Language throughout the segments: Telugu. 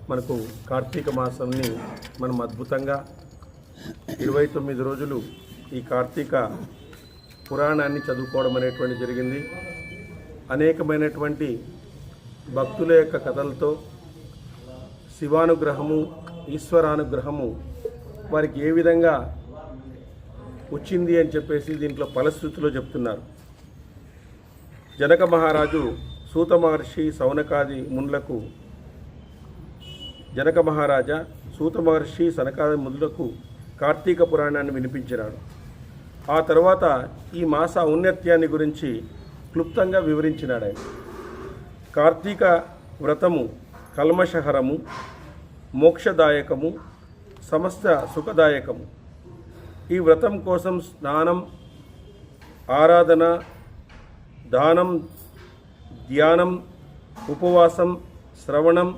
మనకు కార్తీక మాసంని మనం అద్భుతంగా 29 రోజులు ఈ కార్తీక పురాణాన్ని చదువుకోవడం అనేటువంటి జరిగింది. అనేకమైనటువంటి భక్తుల యొక్క కథలతో శివానుగ్రహము, ఈశ్వరానుగ్రహము వారికి ఏ విధంగా వచ్చింది అని చెప్పేసి దీంట్లో ఫలశ్రుతిలో చెప్తున్నారు. జనక మహారాజు సూత మహర్షి సౌనకాది మునులకు జనక మహారాజా సూత మహర్షి సనకాది మునులకు కార్తీక పురాణాన్ని వినిపించినాడు. ఆ తర్వాత ఈ మాస ఔన్నత్యాన్ని గురించి క్లుప్తంగా వివరించినాడు ఆయన. కార్తీక వ్రతము కల్మషహరము, మోక్షదాయకము, సమస్త సుఖదాయకము. ఈ వ్రతం కోసం స్నానం, ఆరాధన, దానం, ధ్యానం, ఉపవాసం, శ్రవణం,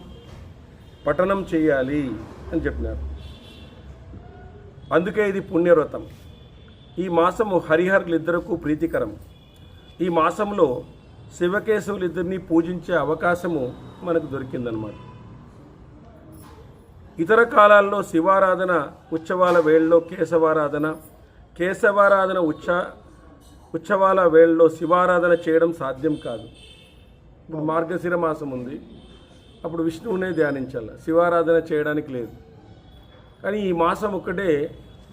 పఠనం చేయాలి అని చెప్పినారు. అందుకే ఇది పుణ్యవ్రతం. ఈ మాసము హరిహరులిద్దరకు ప్రీతికరం. ఈ మాసంలో శివకేశవులిద్దరినీ పూజించే అవకాశము మనకు దొరికిందనమాట. ఇతర కాలాల్లో శివారాధన ఉత్సవాల వేళల్లో కేశవారాధన, కేశవారాధన ఉత్సవాల వేళల్లో శివారాధన చేయడం సాధ్యం కాదు. ఇప్పుడు మార్గశిర మాసం ఉంది, అప్పుడు విష్ణువునే ధ్యానించాలి, శివారాధన చేయడానికి లేదు. కానీ ఈ మాసం ఒక్కటే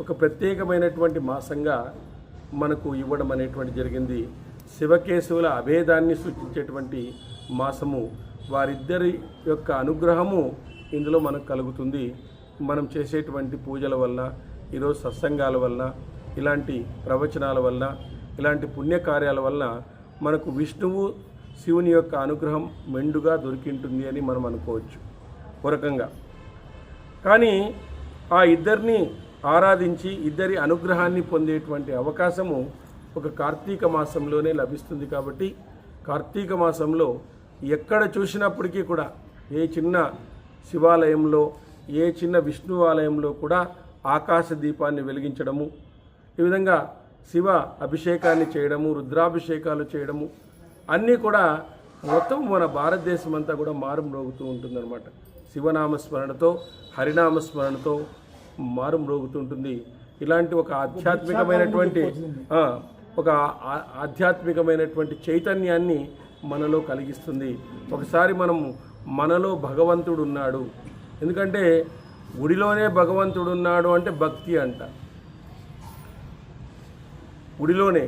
ఒక ప్రత్యేకమైనటువంటి మాసంగా మనకు ఇవ్వడం అనేటువంటి జరిగింది. శివకేశవుల అభేదాన్ని సూచించేటువంటి మాసము. వారిద్దరి యొక్క అనుగ్రహము ఇందులో మనకు కలుగుతుంది. మనం చేసేటువంటి పూజల వల్ల, ఈరోజు సత్సంగాల వల్ల, ఇలాంటి ప్రవచనాల వల్ల, ఇలాంటి పుణ్యకార్యాల వల్ల మనకు విష్ణువు శివుని యొక్క అనుగ్రహం మెండుగా దొరికింటుంది అని మనం అనుకోవచ్చు ఒక రకంగా. కానీ ఆ ఇద్దరిని ఆరాధించి ఇద్దరి అనుగ్రహాన్ని పొందేటువంటి అవకాశము ఒక కార్తీక మాసంలోనే లభిస్తుంది. కాబట్టి కార్తీక మాసంలో ఎక్కడ చూసినప్పటికీ కూడా ఏ చిన్న శివాలయంలో, ఏ చిన్న విష్ణు ఆలయంలో కూడా ఆకాశ దీపాన్ని వెలిగించడము, ఈ విధంగా శివ అభిషేకాన్ని చేయడము, రుద్రాభిషేకాలు చేయడము అన్నీ కూడా మొత్తం మన భారతదేశం అంతా కూడా మారుమ్రోగుతూ ఉంటుందన్నమాట. శివనామస్మరణతో, హరినామస్మరణతో మారుమ్రోగుతుంటుంది. ఇలాంటి ఒక ఆధ్యాత్మికమైనటువంటి చైతన్యాన్ని మనలో కలిగిస్తుంది. ఒకసారి మనలో భగవంతుడు ఉన్నాడు, ఎందుకంటే గుడిలోనే భగవంతుడు ఉన్నాడు అంటే భక్తి అంట. గుడిలోనే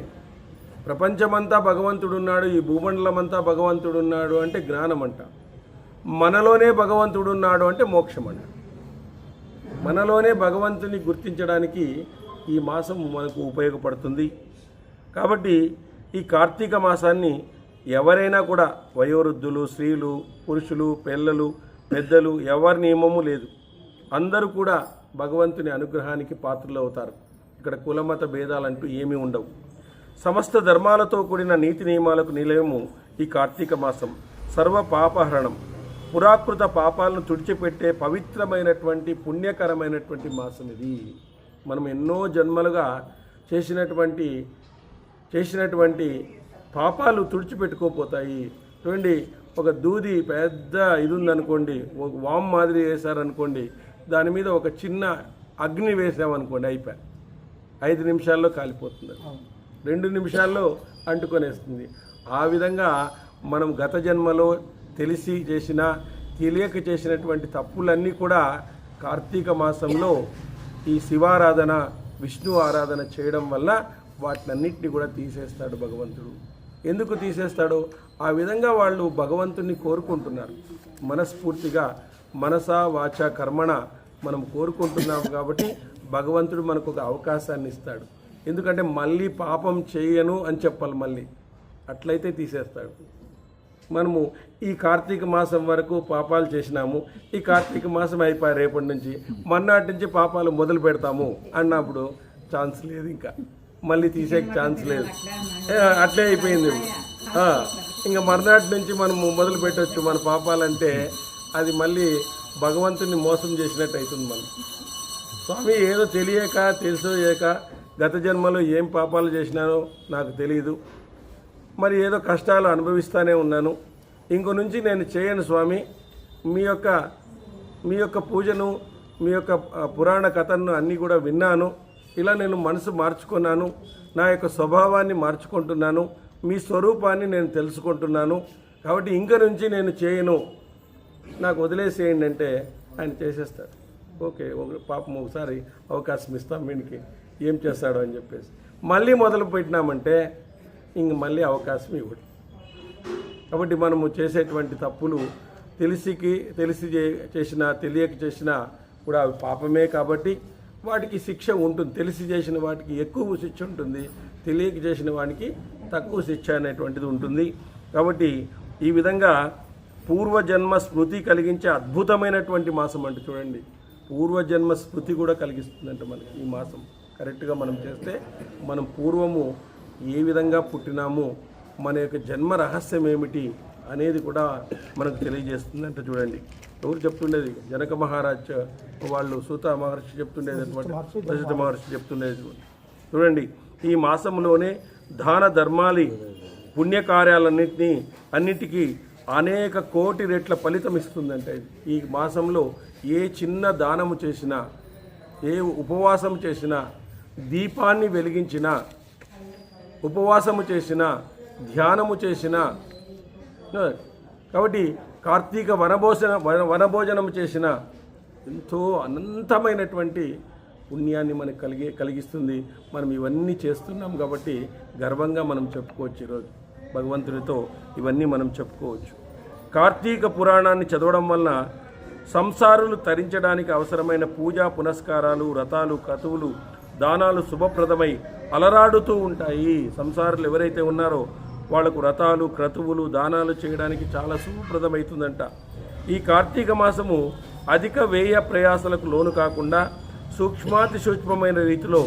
ప్రపంచమంతా భగవంతుడున్నాడు, ఈ భూమండలమంతా భగవంతుడున్నాడు అంటే జ్ఞానం అంట. మనలోనే భగవంతుడున్నాడు అంటే మోక్షం అంట. మనలోనే భగవంతుని గుర్తించడానికి ఈ మాసం మనకు ఉపయోగపడుతుంది. కాబట్టి ఈ కార్తీక మాసాన్ని ఎవరైనా కూడా వయోవృద్ధులు, స్త్రీలు, పురుషులు, పిల్లలు, పెద్దలు ఎవరి నియమము లేదు, అందరూ కూడా భగవంతుని అనుగ్రహానికి పాత్రలు అవుతారు. ఇక్కడ కులమత భేదాలంటూ ఏమీ ఉండవు. సమస్త ధర్మాలతో కూడిన నీతి నియమాలకు నిలయము ఈ కార్తీక మాసం. సర్వ పాపహరణం, పురాకృత పాపాలను తుడిచిపెట్టే పవిత్రమైనటువంటి పుణ్యకరమైనటువంటి మాసం ఇది. మనం ఎన్నో జన్మలుగా చేసినటువంటి పాపాలు తుడిచిపెట్టుకోపోతాయి. చూడండి, ఒక దూది పెద్ద ఇది ఉందనుకోండి, ఒక వామ్ మాదిరి వేశారనుకోండి, దాని మీద ఒక చిన్న అగ్ని వేసామనుకోండి, అయిపోయి 5 నిమిషాల్లో కాలిపోతుంది, 2 నిమిషాల్లో అంటుకొనేస్తుంది. ఆ విధంగా మనం గత జన్మలో తెలిసి చేసిన, తెలియక చేసినటువంటి తప్పులన్నీ కూడా కార్తీక మాసంలో ఈ శివారాధన, విష్ణు ఆరాధన చేయడం వల్ల వాటినన్నింటినీ కూడా తీసేస్తాడు భగవంతుడు. ఎందుకు తీసేస్తాడో ఆ విధంగా వాళ్ళు భగవంతుని కోరుకుంటున్నారు. మనస్ఫూర్తిగా మనస వాచ కర్మణ మనం కోరుకుంటున్నాం కాబట్టి భగవంతుడు మనకు ఒక అవకాశాన్ని ఇస్తాడు. ఎందుకంటే మళ్ళీ పాపం చేయను అని చెప్పాలి, మళ్ళీ అట్లయితే తీసేస్తాడు. మనము ఈ కార్తీక మాసం వరకు పాపాలు చేసినాము, ఈ కార్తీక మాసం అయిపోయి రేపటి నుంచి మర్నాటి నుంచి పాపాలు మొదలు పెడతాము అన్నప్పుడు ఛాన్స్ లేదు, ఇంకా మళ్ళీ తీసే ఛాన్స్ లేదు. అట్లే అయిపోయింది. ఇంకా మర్నాటి నుంచి మనము మొదలు పెట్టవచ్చు మన పాపాలంటే అది మళ్ళీ భగవంతుని మోసం చేసినట్టు అవుతుంది. మనం స్వామి ఏదో తెలియక తెలుసోయక గత జన్మలో ఏం పాపాలు చేసినానో నాకు తెలియదు, మరి ఏదో కష్టాలు అనుభవిస్తూనే ఉన్నాను, ఇంకో నుంచి నేను చేయను స్వామి, మీ యొక్క మీ యొక్క పూజను, మీ యొక్క పురాణ కథను అన్నీ కూడా విన్నాను. ఇలా నేను మనసు మార్చుకున్నాను, నా యొక్క స్వభావాన్ని మార్చుకుంటున్నాను, మీ స్వరూపాన్ని నేను తెలుసుకుంటున్నాను. కాబట్టి ఇంక నుంచి నేను చేయను, నాకు వదిలేసేయండి అంటే ఆయన చేసేస్తాడు. ఓకే, పాపం ఒకసారి అవకాశం ఇస్తాం వీనికి, ఏం చేస్తాడో అని చెప్పేసి మళ్ళీ మొదలు పెట్టినామంటే ఇంక మళ్ళీ అవకాశం ఇవ్వడు. కాబట్టి మనము చేసేటువంటి తప్పులు తెలిసి చేసినా తెలియక చేసినా కూడా అవి పాపమే. కాబట్టి వాటికి శిక్ష ఉంటుంది. తెలిసి చేసిన వాటికి ఎక్కువ శిక్ష ఉంటుంది, తెలియక చేసిన వానికి తక్కువ శిక్ష అనేటువంటిది ఉంటుంది. కాబట్టి ఈ విధంగా పూర్వజన్మ స్మృతి కలిగించే అద్భుతమైనటువంటి మాసం అంటే చూడండి, పూర్వజన్మ స్మృతి కూడా కలిగిస్తుందంట మనకి ఈ మాసం. కరెక్ట్గా మనం చేస్తే మనం పూర్వము ఏ విధంగా పుట్టినాము, మన యొక్క జన్మ రహస్యం ఏమిటి అనేది కూడా మనకు తెలియజేస్తుందంట. చూడండి, ఎవరు చెప్తుండేది? జనక మహారాజ్ వాళ్ళు, సూత మహర్షి చెప్తుండేది, వశిష్ఠ మహర్షి చెప్తుండేది. చూడండి, ఈ మాసంలోనే దాన ధర్మాలి పుణ్యకార్యాలన్నిటికీ అనేక కోటి రెట్ల ఫలితం ఇస్తుందంటే. ఈ మాసంలో ఏ చిన్న దానము చేసినా, ఏ ఉపవాసం చేసినా, దీపాన్ని వెలిగించినా, ఉపవాసము చేసినా, ధ్యానము చేసినా, కాబట్టి కార్తీక వనభోజనం చేసిన ఎంతో అనంతమైనటువంటి పుణ్యాన్ని మనకు కలిగిస్తుంది. మనం ఇవన్నీ చేస్తున్నాం కాబట్టి గర్వంగా మనం చెప్పుకోవచ్చు. ఈరోజు భగవంతునితో ఇవన్నీ మనం చెప్పుకోవచ్చు. కార్తీక పురాణాన్ని చదవడం వలన సంసారులు తరించడానికి అవసరమైన పూజా పునస్కారాలు, వ్రతాలు, క్రతువులు, దానాలు శుభప్రదమై అలరాడుతూ ఉంటాయి. సంసారులు ఎవరైతే ఉన్నారో వాళ్లకు వ్రతాలు, క్రతువులు, దానాలు చేయడానికి చాలా శుభప్రదమవుతుందంట. ఈ కార్తీక మాసము అధిక వ్యయ ప్రయాసలకు లోను కాకుండా సూక్ష్మాతి సూక్ష్మమైన రీతిలో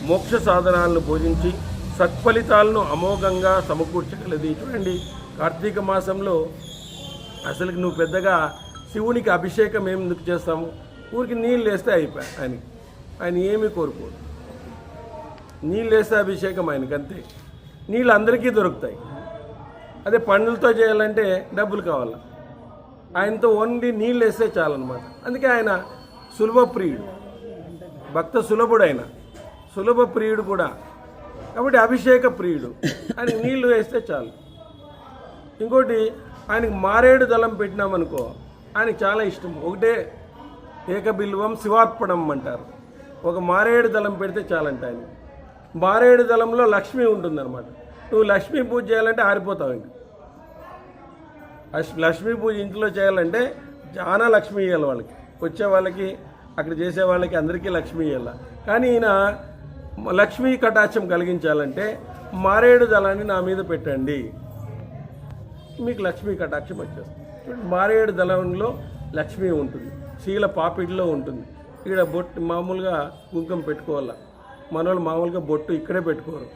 మోక్ష సాధనాలను బోధించి సత్ఫలితాలను అమోఘంగా సమకూర్చగలది. చూడండి, కార్తీక మాసంలో అసలుకి నువ్వు పెద్దగా శివునికి అభిషేకం ఎందుకు చేస్తాము? ఊరికి నీళ్ళు వేస్తే అయిపోయి ఆయన ఏమీ కోరుకోడు. నీళ్ళు వేస్తే అభిషేకం ఆయనకి, అంతే. నీళ్ళు అందరికీ దొరుకుతాయి. అదే పండ్లతో చేయాలంటే డబ్బులు కావాలి. ఆయనతో ఓన్లీ నీళ్ళు వేస్తే చాలన్నమాట. అందుకే ఆయన సులభ ప్రియుడు, భక్త సులభుడు, ఆయన సులభ ప్రియుడు కూడా. కాబట్టి అభిషేక ప్రియుడు, ఆయనకి నీళ్లు వేస్తే చాలు. ఇంకోటి, ఆయనకి మారేడు దళం పెట్టినామనుకో, ఆయనకి చాలా ఇష్టం. ఒకటే ఏకబిల్వం శివార్పణం అంటారు. ఒక మారేడు దళం పెడితే చాలంట ఆయన. మారేడు దళంలో లక్ష్మి ఉంటుందన్నమాట. నువ్వు లక్ష్మీ పూజ చేయాలంటే ఆరిపోతావు. ఇంక లక్ష్మీ పూజ ఇంట్లో చేయాలంటే చాలా లక్ష్మి ఇవ్వాలి వాళ్ళకి, వచ్చే వాళ్ళకి, అక్కడ చేసే వాళ్ళకి, అందరికీ లక్ష్మి ఇవ్వాలి. కానీ ఈయన లక్ష్మీ కటాక్షం కలిగించాలంటే మారేడు దళాన్ని నా మీద పెట్టండి, మీకు లక్ష్మీ కటాక్షం వచ్చేస్తుంది. మారేడు దళంలో లక్ష్మి ఉంటుంది, శీల పాపిడిలో ఉంటుంది. ఇక్కడ బొట్టు మామూలుగా కుంకుమ పెట్టుకోవాలా. మనోళ్ళు మామూలుగా బొట్టు ఇక్కడే పెట్టుకోరు,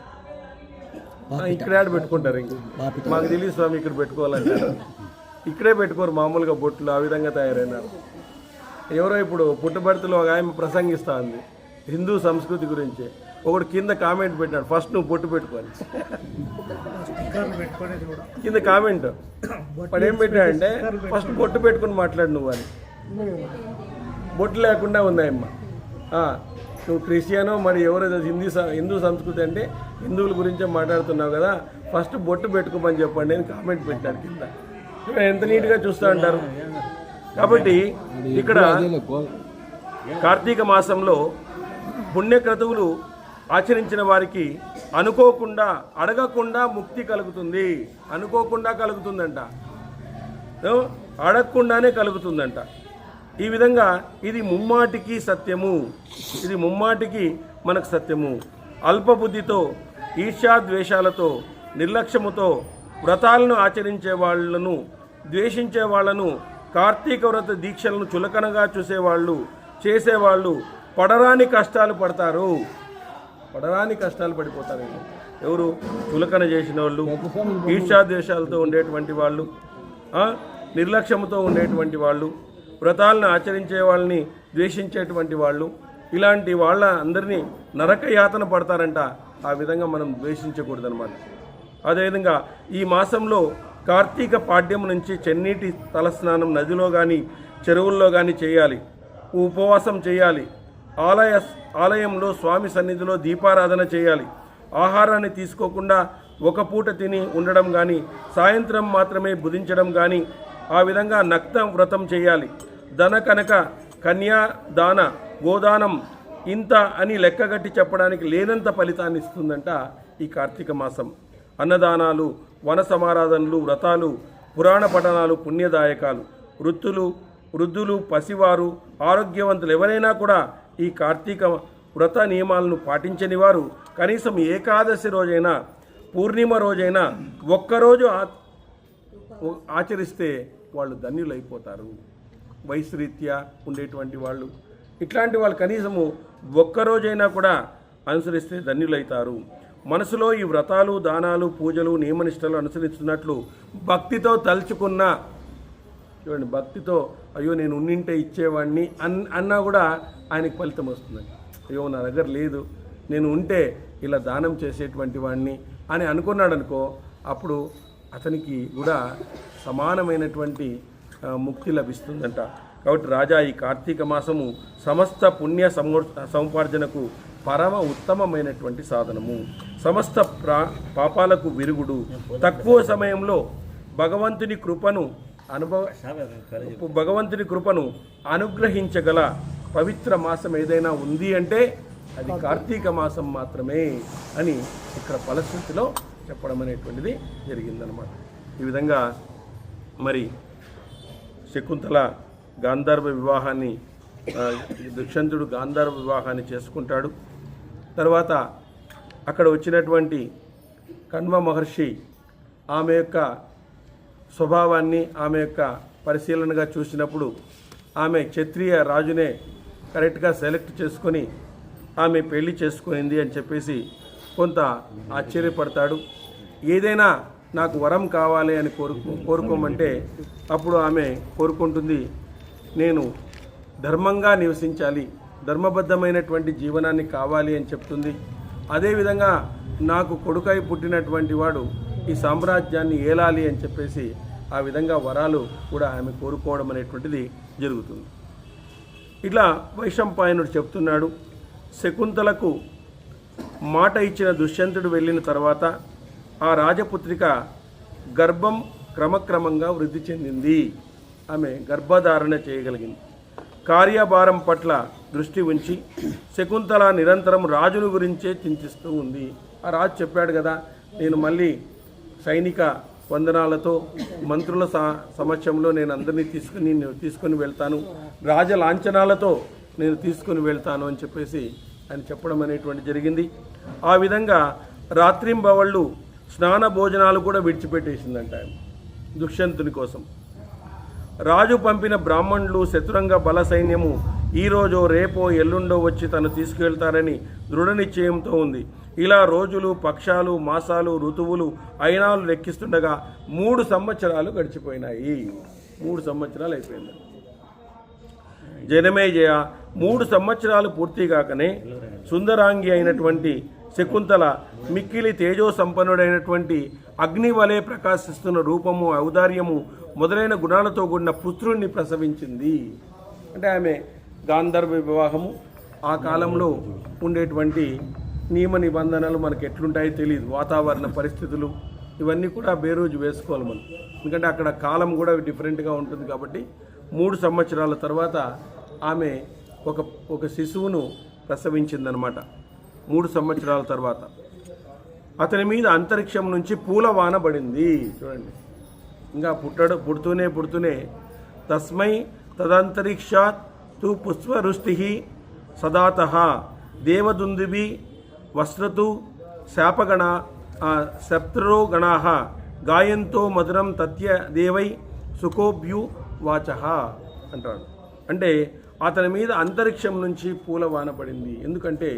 ఇక్కడే ఆడ పెట్టుకుంటారు. ఇంక మాకు తెలియదు స్వామి ఇక్కడ పెట్టుకోవాలంటారు. ఇక్కడే పెట్టుకోరు మామూలుగా బొట్లు. ఆ విధంగా తయారైనారు. ఎవరో ఇప్పుడు పుట్టుబడితలో ఒక ఆమె ప్రసంగిస్తూ ఉంది హిందూ సంస్కృతి గురించి. ఒకడు కింద కామెంట్ పెట్టినాడు, ఫస్ట్ నువ్వు బొట్టు పెట్టుకోవాలి. కింద కామెంట్ వాడు ఏం పెట్టాడంటే, ఫస్ట్ బొట్టు పెట్టుకుని మాట్లాడు నువ్వు అని. బొట్టు లేకుండా ఉందాయమ్మ. నువ్వు క్రిస్టియనో మరి ఎవరో హిందూ సంస్కృతి అంటే హిందువుల గురించే మాట్లాడుతున్నావు కదా, ఫస్ట్ బొట్టు పెట్టుకోమని చెప్పండి అని కామెంట్ పెట్టాడు కింద. ఎంత నీట్గా చూస్తూ ఉంటారు. కాబట్టి ఇక్కడ కార్తీక మాసంలో పుణ్యక్రతువులు ఆచరించిన వారికి అనుకోకుండా, అడగకుండా ముక్తి కలుగుతుంది. అనుకోకుండా కలుగుతుందంట, అడగకుండానే కలుగుతుందంట. ఈ విధంగా ఇది ముమ్మాటికి సత్యము. ఇది ముమ్మాటికి మనకు సత్యము. అల్పబుద్ధితో, ఈర్ష్యాద్వేషాలతో, నిర్లక్ష్యముతో వ్రతాలను ఆచరించే వాళ్లను, ద్వేషించే వాళ్లను, కార్తీక వ్రత దీక్షలను చులకనగా చేసేవాళ్ళు పడరాని కష్టాలు పడతారు. పడరాని కష్టాలు పడిపోతారు. ఎవరు? చులకన చేసిన వాళ్ళు, ఈర్ష్యాద్వేషాలతో ఉండేటువంటి వాళ్ళు, నిర్లక్ష్యంతో ఉండేటువంటి వాళ్ళు, వ్రతాలను ఆచరించే వాళ్ళని ద్వేషించేటువంటి వాళ్ళు, ఇలాంటి వాళ్ళ అందరినీ నరక యాతన పడతారంట. ఆ విధంగా మనం ద్వేషించకూడదన్నమాట. అదేవిధంగా ఈ మాసంలో కార్తీక పాడ్యం నుంచి చెన్నీటి తలస్నానం నదిలో కానీ చెరువుల్లో కానీ చేయాలి, ఉపవాసం చేయాలి, ఆలయంలో స్వామి సన్నిధిలో దీపారాధన చేయాలి, ఆహారాన్ని తీసుకోకుండా ఒక పూట తిని ఉండడం కానీ, సాయంత్రం మాత్రమే భుజించడం కానీ, ఆ విధంగా నక్త వ్రతం చేయాలి. ధన కనక కన్యాదాన గోదానం ఇంత అని లెక్కగట్టి చెప్పడానికి లేనంత ఫలితాన్ని ఇస్తుందంట ఈ కార్తీక మాసం. అన్నదానాలు, వన సమారాధనలు, వ్రతాలు, పురాణ పఠనాలు పుణ్యదాయకాలు. వృద్ధులు, పసివారు, ఆరోగ్యవంతులు ఎవరైనా కూడా ఈ కార్తీక వ్రత నియమాలను పాటించని వారు కనీసం ఏకాదశి రోజైనా, పూర్ణిమ రోజైనా ఒక్కరోజు ఆచరిస్తే వాళ్ళు ధన్యులైపోతారు. వయసు రీత్యా ఉండేటువంటి వాళ్ళు, ఇట్లాంటి వాళ్ళు కనీసము ఒక్కరోజైనా కూడా అనుసరిస్తే ధన్యులైతారు. మనసులో ఈ వ్రతాలు, దానాలు, పూజలు, నియమనిష్టలు అనుసరిస్తున్నట్లు భక్తితో తలుచుకున్న, చూడండి, భక్తితో అయ్యో నేను ఉన్నింటే ఇచ్చేవాడిని అన్నా కూడా ఆయనకి ఫలితం వస్తుందండి. అయ్యో నా దగ్గర లేదు, నేను ఉంటే ఇలా దానం చేసేటువంటి వాడిని అని అనుకున్నాడు అనుకో, అప్పుడు అతనికి కూడా సమానమైనటువంటి ముక్తి లభిస్తుందంట. కాబట్టి రాజా, ఈ కార్తీక మాసము సమస్త పుణ్య సముపార్జనకు పరమ ఉత్తమమైనటువంటి సాధనము, సమస్త పాపాలకు విరుగుడు, తక్కువ సమయంలో భగవంతుని కృపను అనుగ్రహించగల పవిత్ర మాసం ఏదైనా ఉంది అంటే అది కార్తీక మాసం మాత్రమే అని ఇక్కడ ఫలశ్రుతిలో చెప్పడం అనేటువంటిది జరిగిందనమాట. ఈ విధంగా మరి శకుంతల గాంధర్వ వివాహాన్ని, దుష్యంతుడు గాంధర్వ వివాహాన్ని చేసుకుంటాడు. తర్వాత అక్కడ వచ్చినటువంటి కణ్వ మహర్షి ఆమె యొక్క స్వభావాన్ని, ఆమె యొక్క పరిశీలనగా చూసినప్పుడు ఆమె క్షత్రియ రాజునే కరెక్ట్గా సెలెక్ట్ చేసుకొని ఆమె పెళ్లి చేసుకునింది అని చెప్పేసి కొంత ఆశ్చర్యపడతాడు. ఏదైనా నాకు వరం కావాలి అని కోరుకోమంటే అప్పుడు ఆమె కోరుకుంటుంది, నేను ధర్మంగా నివసించాలి, ధర్మబద్ధమైనటువంటి జీవనాన్ని కావాలి అని చెప్తుంది. అదేవిధంగా నాకు కొడుకై పుట్టినటువంటి వాడు ఈ సామ్రాజ్యాన్ని ఏలాలి అని చెప్పేసి ఆ విధంగా వరాలు కూడా ఆమె కోరుకోవడం అనేటువంటిది జరుగుతుంది. ఇట్లా వైశంపాయనుడు చెప్తున్నాడు. శకుంతలకు మాట ఇచ్చిన దుష్యంతుడు వెళ్ళిన తర్వాత ఆ రాజపుత్రిక గర్భం క్రమక్రమంగా వృద్ధి చెందింది. ఆమె గర్భధారణ చేయగలిగింది. కార్యభారం పట్ల దృష్టి ఉంచి శకుంతల నిరంతరం రాజును గురించే చింతిస్తూ ఉంది. ఆ రాజు చెప్పాడు కదా, నేను మళ్ళీ సైనిక వందనాలతో మంత్రుల సమక్షంలో నేను అందరినీ తీసుకొని వెళ్తాను, రాజ లాంఛనాలతో నేను తీసుకొని వెళ్తాను అని చెప్పేసి ఆయన చెప్పడం అనేటువంటి జరిగింది. ఆ విధంగా రాత్రింబవళ్ళు స్నాన భోజనాలు కూడా విడిచిపెట్టేసిందంట ఆయన దుష్యంతుని కోసం. రాజు పంపిన బ్రాహ్మణులు, చతురంగ బల సైన్యము ఈరోజో రేపో ఎల్లుండో వచ్చి తను తీసుకువెళ్తారని దృఢ నిశ్చయంతో ఉంది. ఇలా రోజులు, పక్షాలు, మాసాలు, ఋతువులు, అయినాలు లెక్కిస్తుండగా 3 సంవత్సరాలు గడిచిపోయినాయి. 3 సంవత్సరాలు అయిపోయింది. జనమేజయ 3 సంవత్సరాలు పూర్తిగాకనే సుందరాంగి అయినటువంటి శకుంతల మిక్కిలి తేజో సంపన్నుడైనటువంటి అగ్ని వలె ప్రకాశిస్తున్న రూపము, ఔదార్యము మొదలైన గుణాలతో కూడిన పుత్రుణ్ణి ప్రసవించింది. అంటే ఆమె గాంధర్వ వివాహము, ఆ కాలంలో ఉండేటువంటి నియమ నిబంధనలు మనకు ఎట్లుంటాయో తెలియదు, వాతావరణ పరిస్థితులు ఇవన్నీ కూడా బేరోజు వేసుకోవాలి మనం. ఎందుకంటే అక్కడ కాలం కూడా డిఫరెంట్గా ఉంటుంది. కాబట్టి 3 సంవత్సరాల తర్వాత ఆమె ఒక శిశువును ప్రసవించిందనమాట. 3 సంవత్సరాల తర్వాత అతని మీద అంతరిక్షం నుంచి పూలవాన పడింది. చూడండి, ఇంకా పుడుతూనే తస్మై తదంతరిక్షాత్ తు పుష్పవృష్టి సదాతః దేవదుందుభి వస్త్రతు శాపగణ శప్తరోగణా గాయంతో మధురం తత్య దేవై సుఖోభ్యు వాచః అంటాడు. అంటే అతని మీద అంతరిక్షం నుంచి పూలవాన పడింది. ఎందుకంటే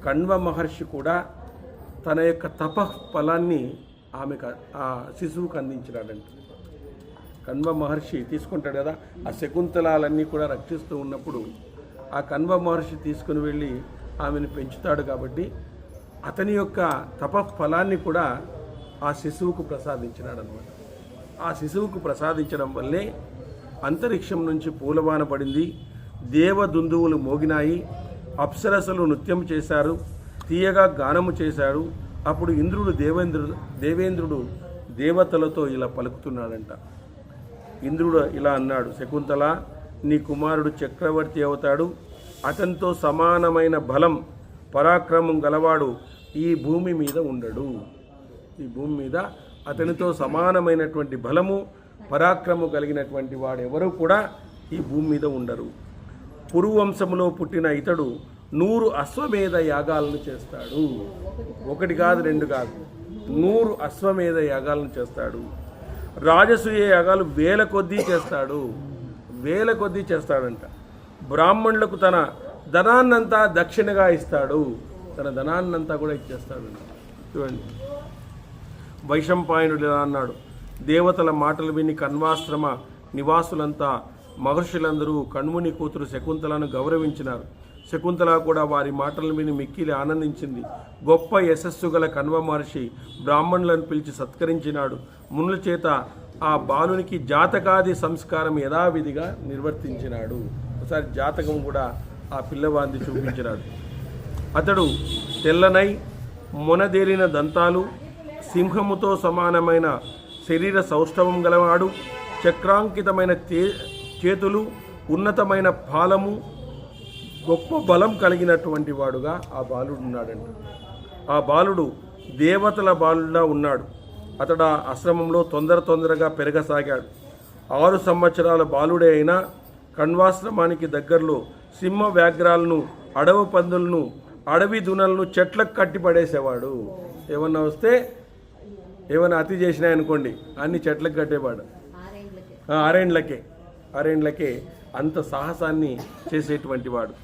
కణ్వ మహర్షి కూడా తన యొక్క తపఫలాన్ని ఆమెకు, ఆ శిశువుకు అందించినాడంట. కణ్వ మహర్షి తీసుకుంటాడు కదా, ఆ శకుంతలాలన్నీ కూడా రక్షిస్తూ ఉన్నప్పుడు ఆ కణ్వ మహర్షి తీసుకుని వెళ్ళి ఆమెను పెంచుతాడు. కాబట్టి అతని యొక్క తపఫలాన్ని కూడా ఆ శిశువుకు ప్రసాదించినాడు అనమాట. ఆ శిశువుకు ప్రసాదించడం వల్లే అంతరిక్షం నుంచి పూలవాన పడింది, దేవదుందువులు మోగినాయి, అప్సరసలు నృత్యం చేశారు, తీయగా గానము చేశాడు. అప్పుడు దేవేంద్రుడు దేవతలతో ఇలా పలుకుతున్నాడంట. ఇంద్రుడు ఇలా అన్నాడు, శకుంతల, నీ కుమారుడు చక్రవర్తి అవుతాడు, అతనితో సమానమైన బలం పరాక్రమం గలవాడు ఈ భూమి మీద ఉండడు. ఈ భూమి మీద అతనితో సమానమైనటువంటి బలము పరాక్రమం కలిగినటువంటి వాడు ఎవరు కూడా ఈ భూమి మీద ఉండరు. పురువంశంలో పుట్టిన ఇతడు 100 అశ్వమేధ యాగాలను చేస్తాడు. 1 కాదు 2 కాదు, 100 అశ్వమేధ యాగాలను చేస్తాడు. రాజసూయ యాగాలు 1000 కొద్దీ చేస్తాడు. 1000 కొద్దీ చేస్తాడంట. బ్రాహ్మణులకు తన ధనాన్నంతా దక్షిణగా ఇస్తాడు. తన ధనాన్నంతా కూడా ఇచ్చేస్తాడు. చూడండి, వైశంపాయనుడు ఇలా అన్నాడు, దేవతల మాటలు విని కణ్వాశ్రమ నివాసులంతా మహర్షులందరూ కణ్వుని కూతురు శకుంతలను గౌరవించినారు. శకుంతల కూడా వారి మాటలను విని మిక్కిలి ఆనందించింది. గొప్ప యశస్సు గల కణ్వ మహర్షి బ్రాహ్మణులను పిలిచి సత్కరించినాడు. మునుల చేత ఆ బాలునికి జాతకాది సంస్కారం యథావిధిగా నిర్వర్తించినాడు. ఒకసారి జాతకం కూడా ఆ పిల్లవాడిని చూపించినాడు. అతడు తెల్లనై మొనదేరిన దంతాలు, సింహముతో సమానమైన శరీర సౌష్ఠవం గలవాడు, చక్రాంకితమైన చేతులు, ఉన్నతమైన పాలము, గొప్ప బలం కలిగినటువంటి వాడుగా ఆ బాలుడు ఉన్నాడంట. ఆ బాలుడు దేవతల బాలుడా ఉన్నాడు. అతడు ఆ ఆశ్రమంలో తొందరగా పెరగసాగాడు. 6 సంవత్సరాల బాలుడే అయినా కణ్వాశ్రమానికి దగ్గరలో సింహ వ్యాఘ్రాలను, అడవి పందులను, అడవి దునలను చెట్లకు కట్టిపడేసేవాడు. ఏమన్నా వస్తే ఏమైనా అతి చేసినాయనుకోండి అన్ని చెట్లకు కట్టేవాడు. 6 ఏండ్లకే అంత సాహసాన్ని చేసేటువంటి వాడు.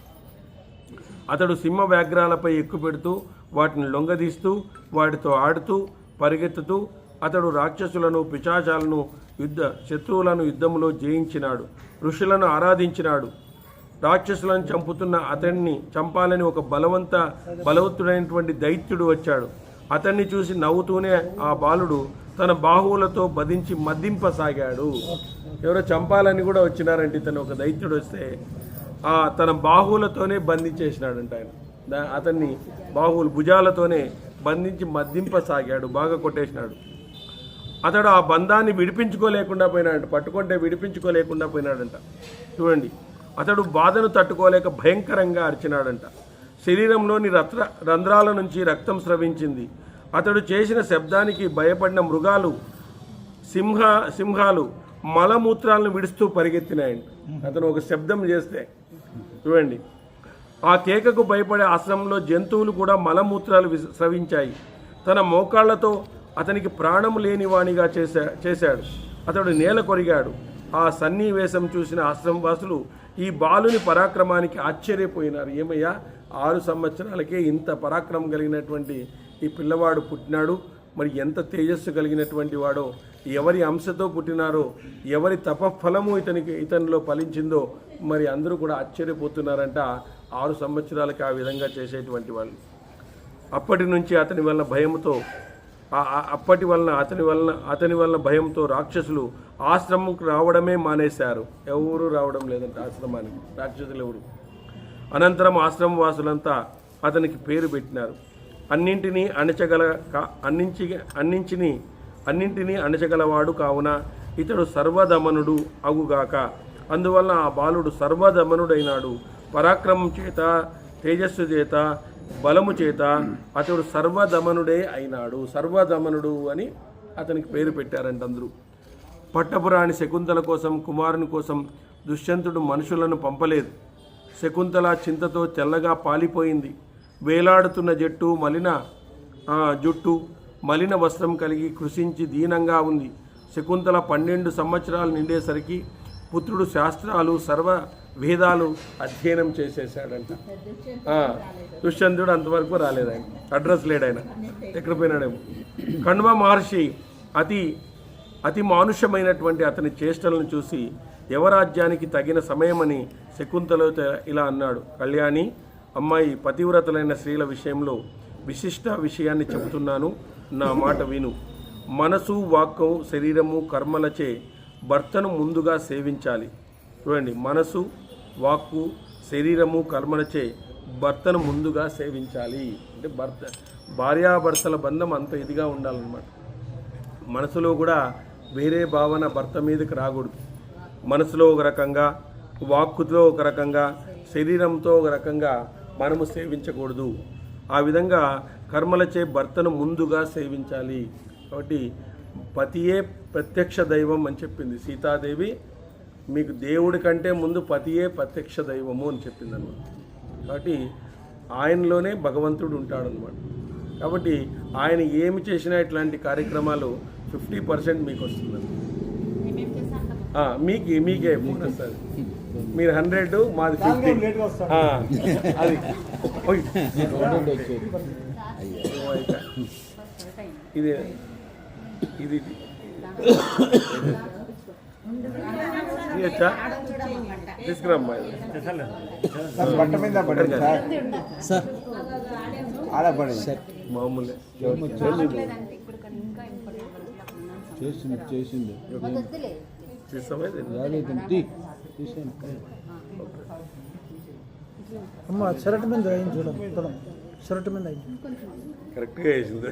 అతడు సింహ వ్యాఘ్రాలపై ఎక్కుపెడుతూ వాటిని లొంగదీస్తూ వాటితో ఆడుతూ పరిగెత్తుతూ అతడు రాక్షసులను, పిశాచాలను, శత్రువులను యుద్ధంలో జయించినాడు. ఋషులను ఆరాధించినాడు. రాక్షసులను చంపుతున్న అతన్ని చంపాలని ఒక బలవంతుడైనటువంటి దైత్యుడు వచ్చాడు. అతన్ని చూసి నవ్వుతూనే ఆ బాలుడు తన బాహువులతో బధించి మద్దింపసాగాడు. ఎవరో చంపాలని కూడా వచ్చినారంటే ఇతను ఒక దైత్యుడు వస్తే తన బాహువులతోనే బంధించేసినాడంట. ఆయన అతన్ని బాహువులు భుజాలతోనే బంధించి మద్దింపసాగాడు, బాగా కొట్టేసినాడు. అతడు ఆ బంధాన్ని విడిపించుకోలేకుండా పోయినాడంట, పట్టుకుంటే విడిపించుకోలేకుండా పోయినాడంట. చూడండి, అతడు బాధను తట్టుకోలేక భయంకరంగా అరిచినాడంట. శరీరంలోని రంధ్రాల నుంచి రక్తం స్రవించింది. అతడు చేసిన శబ్దానికి భయపడిన మృగాలు, సింహాలు మలమూత్రాలను విడుస్తూ పరిగెత్తినాయండి. అతను ఒక శబ్దం చేస్తే చూడండి, ఆ కేకకు భయపడే ఆశ్రమంలో జంతువులు కూడా మలమూత్రాలు స్రవించాయి. తన మోకాళ్లతో అతనికి ప్రాణం లేని వాణిగా చేశాడు. అతడు నేల కొరిగాడు. ఆ సన్నివేశం చూసిన ఆశ్రమవాసులు ఈ బాలుని పరాక్రమానికి ఆశ్చర్యపోయినారు. ఏమయ్యా, 6 సంవత్సరాలకే ఇంత పరాక్రమం కలిగినటువంటి ఈ పిల్లవాడు పుట్టినాడు. మరి ఎంత తేజస్సు కలిగినటువంటి వాడో, ఎవరి అంశతో పుట్టినారో, ఎవరి తపఫలము ఇతనిలో ఫలించిందో మరి అందరూ కూడా ఆశ్చర్యపోతున్నారంట. 6 సంవత్సరాలకి ఆ విధంగా చేసేటువంటి వాళ్ళు. అప్పటి నుంచి అతని వలన భయంతో రాక్షసులు ఆశ్రమంకు రావడమే మానేశారు. ఎవరు రావడం లేదంట ఆశ్రమానికి, రాక్షసులు ఎవరు. అనంతరం ఆశ్రమవాసులంతా అతనికి పేరు పెట్టినారు. అన్నింటినీ అణచగలవాడు కావున ఇతడు సర్వదమనుడు అగుగాక. అందువల్ల ఆ బాలుడు సర్వదమనుడైనాడు. పరాక్రమం చేత, తేజస్సు చేత, బలము చేత అతడు సర్వదమనుడే అయినాడు. సర్వదమనుడు అని అతనికి పేరు పెట్టారంట అందరూ. పట్టపురాణి శకుంతల కోసం, కుమారుని కోసం దుష్యంతుడు మనుషులను పంపలేదు. శకుంతల చింతతో తెల్లగా పాలిపోయింది. వేలాడుతున్న జుట్టు మలిన వస్త్రం కలిగి కృషించి దీనంగా ఉంది. శకుంతల 12 సంవత్సరాలు నిండేసరికి పుత్రుడు శాస్త్రాలు, సర్వ వేదాలు అధ్యయనం చేసేసాడంట. దుష్యంతుడు అంతవరకు రాలేదు, ఆయన అడ్రస్ లేడు, ఆయన ఎక్కడ పోయినాడేమో. కణ్వ మహర్షి అతి మానుషమైనటువంటి అతని చేష్టలను చూసి యవరాజ్యానికి తగిన సమయమని శకుంతలతో ఇలా అన్నాడు, కళ్యాణి, అమ్మాయి, పతివ్రతలైన స్త్రీల విషయంలో విశిష్ట విషయాన్ని చెబుతున్నాను, నా మాట విను. మనసు, వాక్కు, శరీరము, కర్మలచే భర్తను ముందుగా సేవించాలి. చూడండి, మనసు, వాక్కు, శరీరము, కర్మలచే భర్తను ముందుగా సేవించాలి. అంటే భార్యాభర్తల బంధం అంత ఇదిగా ఉండాలన్నమాట. మనసులో కూడా వేరే భావన భర్త మీదకి రాకూడదు. మనసులో ఒక రకంగా, వాక్కుతో ఒక రకంగా, శరీరంతో ఒక రకంగా మనము సేవించకూడదు. ఆ విధంగా కర్మలచే భర్తను ముందుగా సేవించాలి. కాబట్టి పతియే ప్రత్యక్ష దైవం అని చెప్పింది సీతాదేవి. మీకు దేవుడి కంటే ముందు పతియే ప్రత్యక్ష దైవము అని చెప్పింది అన్నమాట. కాబట్టి ఆయనలోనే భగవంతుడు ఉంటాడనమాట. కాబట్టి ఆయన ఏమి చేసినా ఇట్లాంటి కార్యక్రమాలు 50% మీకు వస్తుందండి. మీకే ఫోన్ వస్తుంది. మీరు 100, మాది 50. అది ఇది ఇది తీసుకురమ్మా. మామూలే చేసింది అమ్మ షర్ట్ మీద చూడండి, షర్ట్ మీద కరెక్ట్గా వేసింది.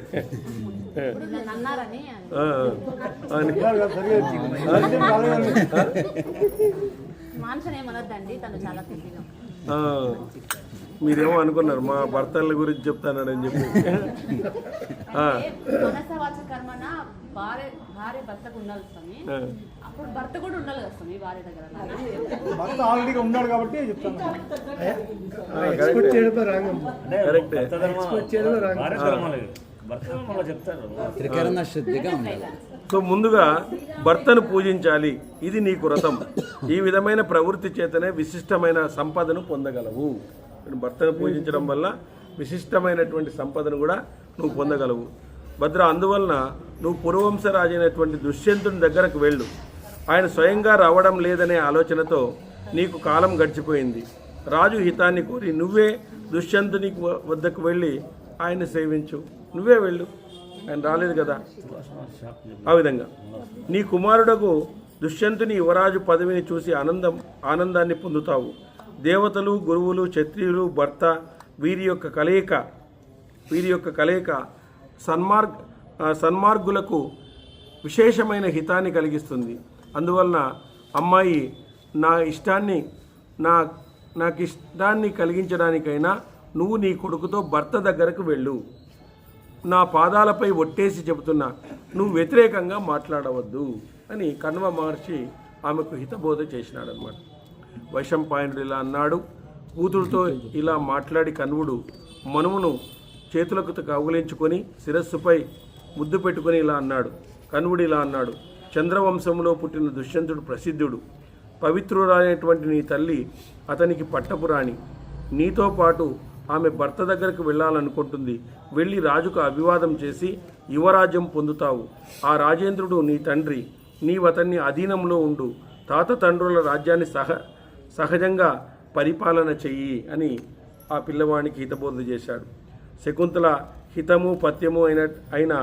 మీరేమో అనుకున్నారు మా భర్తల గురించి చెప్తానని చెప్పి. భార్య భర్తకు ఉండాలి స్వామి, అప్పుడు భర్త కూడా ఉండాలి కదా స్వామి భార్య దగ్గర. భర్త ఆల్రెడీగా ఉన్నాడు కాబట్టి చెప్తాను. సో ముందుగా భర్తను పూజించాలి. ఇది నీకు వ్రతం. ఈ విధమైన ప్రవృత్తి చేతనే విశిష్టమైన సంపదను పొందగలవు. భర్తను పూజించడం వల్ల విశిష్టమైనటువంటి సంపదను కూడా నువ్వు పొందగలవు. భద్ర, అందువలన నువ్వు పురవంశరాజైనటువంటి దుష్యంతుని దగ్గరకు వెళ్ళు. ఆయన స్వయంగా రావడం లేదనే ఆలోచనతో నీకు కాలం గడిచిపోయింది. రాజు హితాన్ని కోరి నువ్వే దుష్యంతుని వద్దకు వెళ్ళి ఆయన సేవించు. నువ్వే వెళ్ళు, ఆయన రాలేదు కదా. ఆ విధంగా నీ కుమారుడకు దుష్యంతుని యువరాజు పదవిని చూసి ఆనందాన్ని పొందుతావు. దేవతలు, గురువులు, క్షత్రియులు, భర్త వీరి యొక్క కలయిక సన్మార్గులకు విశేషమైన హితాన్ని కలిగిస్తుంది. అందువలన అమ్మాయి, నాకు ఇష్టాన్ని కలిగించడానికైనా నువ్వు నీ కొడుకుతో భర్త దగ్గరకు వెళ్ళు. నా పాదాలపై ఒట్టేసి చెబుతున్నా, నువ్వు వ్యతిరేకంగా మాట్లాడవద్దు అని కణ్వ మహర్షి ఆమెకు హితబోధ చేసినాడనమాట. వైశంపాయనుడు ఇలా అన్నాడు. కూతురుతో ఇలా మాట్లాడి కణ్వుడు మనువును చేతులకు కౌగిలించుకొని శిరస్సుపై ముద్దు పెట్టుకొని ఇలా అన్నాడు. కణ్వుడు ఇలా అన్నాడు, చంద్రవంశంలో పుట్టిన దుష్యంతుడు ప్రసిద్ధుడు. పవిత్రురాలైనటువంటి నీ తల్లి అతనికి పట్టపురాణి. నీతో పాటు ఆమె భర్త దగ్గరకు వెళ్ళాలనుకుంటుంది. వెళ్ళి రాజుకు అభివాదం చేసి యువరాజ్యం పొందుతావు. ఆ రాజేంద్రుడు నీ తండ్రి. నీవు అతన్ని అధీనంలో ఉండు. తాత తండ్రుల రాజ్యాన్ని సహజంగా పరిపాలన చెయ్యి అని ఆ పిల్లవాడికి హితబోధ చేశాడు. శకుంతల హితము పథ్యము అయిన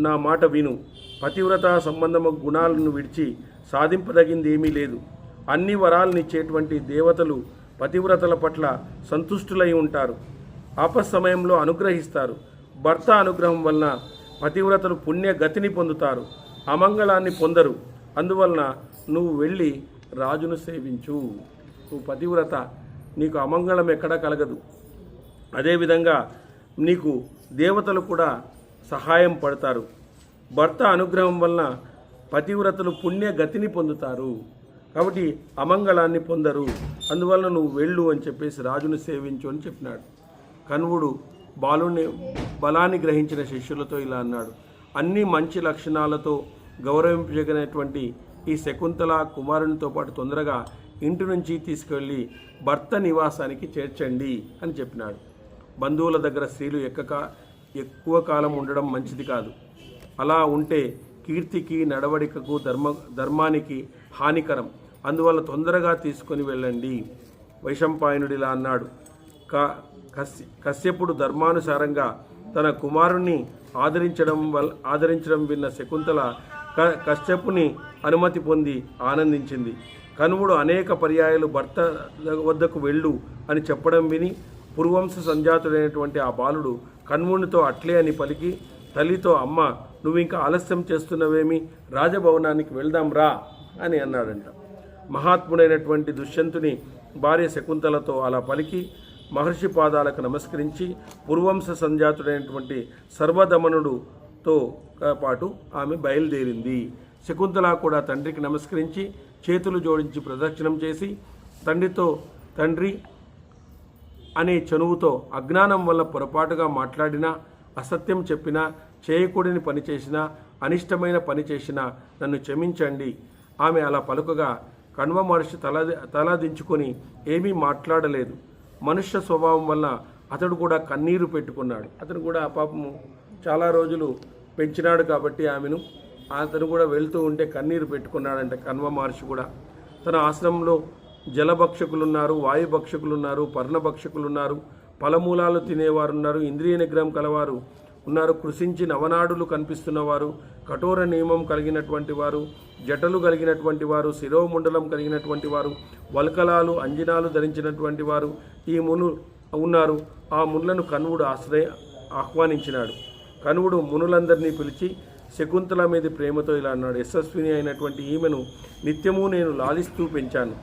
నా మాట విను. పతివ్రత సంబంధము గుణాలను విడిచి సాధింపదగింది ఏమీ లేదు. అన్ని వరాలనిచ్చేటువంటి దేవతలు పతివ్రతల పట్ల సంతుష్టులై ఉంటారు. ఆపస్సమయంలో అనుగ్రహిస్తారు. భర్త అనుగ్రహం వలన పతివ్రతలు పుణ్య గతిని పొందుతారు, అమంగళాన్ని పొందరు. అందువలన నువ్వు వెళ్ళి రాజును సేవించు. నువ్వు పతివ్రత, నీకు అమంగళం ఎక్కడా కలగదు. అదేవిధంగా నీకు దేవతలు కూడా సహాయం పడతారు. భర్త అనుగ్రహం వలన పతివ్రతలు పుణ్య గతిని పొందుతారు. కాబట్టి అమంగళాన్ని పొందరు. అందువలన నువ్వు వెళ్ళు అని చెప్పేసి రాజును సేవించు అని చెప్పినాడు. కణ్వుడు బలాన్ని గ్రహించిన శిష్యులతో ఇలా అన్నాడు, అన్ని మంచి లక్షణాలతో గౌరవించగలిగినటువంటి ఈ శకుంతల కుమారునితో పాటు తొందరగా ఇంటి నుంచి తీసుకెళ్ళి భర్త నివాసానికి చేర్చండి అని చెప్పినాడు. బంధువుల దగ్గర స్త్రీలు ఎక్కువ కాలం ఉండడం మంచిది కాదు. అలా ఉంటే కీర్తికి, నడవడికకు, ధర్మానికి హానికరం. అందువల్ల తొందరగా తీసుకొని వెళ్ళండి. వైశంపాయనుడిలా అన్నాడు. కశ్యపుడు ధర్మానుసారంగా తన కుమారుణ్ణి ఆదరించడం విన్న శకుంతల కశ్యపుని అనుమతి పొంది ఆనందించింది. కణువుడు అనేక పర్యాయాలు భర్త వద్దకు వెళ్ళు అని చెప్పడం విని పురువంశ సంజాతుడైనటువంటి ఆ బాలుడు కణ్వునితో అట్లే అని పలికి తల్లితో, అమ్మ నువ్వు ఇంకా ఆలస్యం చేస్తున్నవేమి, రాజభవనానికి వెళ్దాం రా అని అన్నాడంట. మహాత్ముడైనటువంటి దుష్యంతుని భార్య శకుంతలతో అలా పలికి మహర్షి పాదాలకు నమస్కరించి పురువంశ సంజాతుడైనటువంటి సర్వదమనుడుతో పాటు ఆమె బయలుదేరింది. శకుంతల కూడా తండ్రికి నమస్కరించి చేతులు జోడించి ప్రదక్షిణం చేసి తండ్రి అనే చనువుతో అజ్ఞానం వల్ల పొరపాటుగా మాట్లాడినా, అసత్యం చెప్పినా, చేయకూడని పని చేసినా, అనిష్టమైన పని చేసినా నన్ను క్షమించండి. ఆమె అలా పలుకగా కణ్వ మహర్షి తల దించుకొని ఏమీ మాట్లాడలేదు. మనుష్య స్వభావం వల్ల అతడు కూడా కన్నీరు పెట్టుకున్నాడు. అతను కూడా పాపము చాలా రోజులు పెంచినాడు కాబట్టి ఆమెను, అతను కూడా వెళ్తూ ఉంటే కన్నీరు పెట్టుకున్నాడంటే కణ్వ మహర్షి కూడా. తన ఆశ్రమంలో జలభక్షకులున్నారు, వాయుభక్షకులున్నారు, పర్ణభక్షకులున్నారు, ఫలమూలాలు తినేవారు ఉన్నారు, ఇంద్రియ నిగ్రహం కలవారు ఉన్నారు, కృషించి నవనాడులు కనిపిస్తున్నవారు, కఠోర నియమం కలిగినటువంటి వారు, జటలు కలిగినటువంటి వారు, శిరోమండలం కలిగినటువంటి వారు, వల్కలాలు అంజనాలు ధరించినటువంటి వారు ఈ మునులు ఉన్నారు. ఆ మునులను కణ్వుడు ఆహ్వానించినాడు. కణ్వుడు మునులందరినీ పిలిచి శకుంతల మీద ప్రేమతో ఇలా అన్నాడు, యశస్విని అయినటువంటి ఈమెను నిత్యము నేను లాలిస్తూ పెంచాను.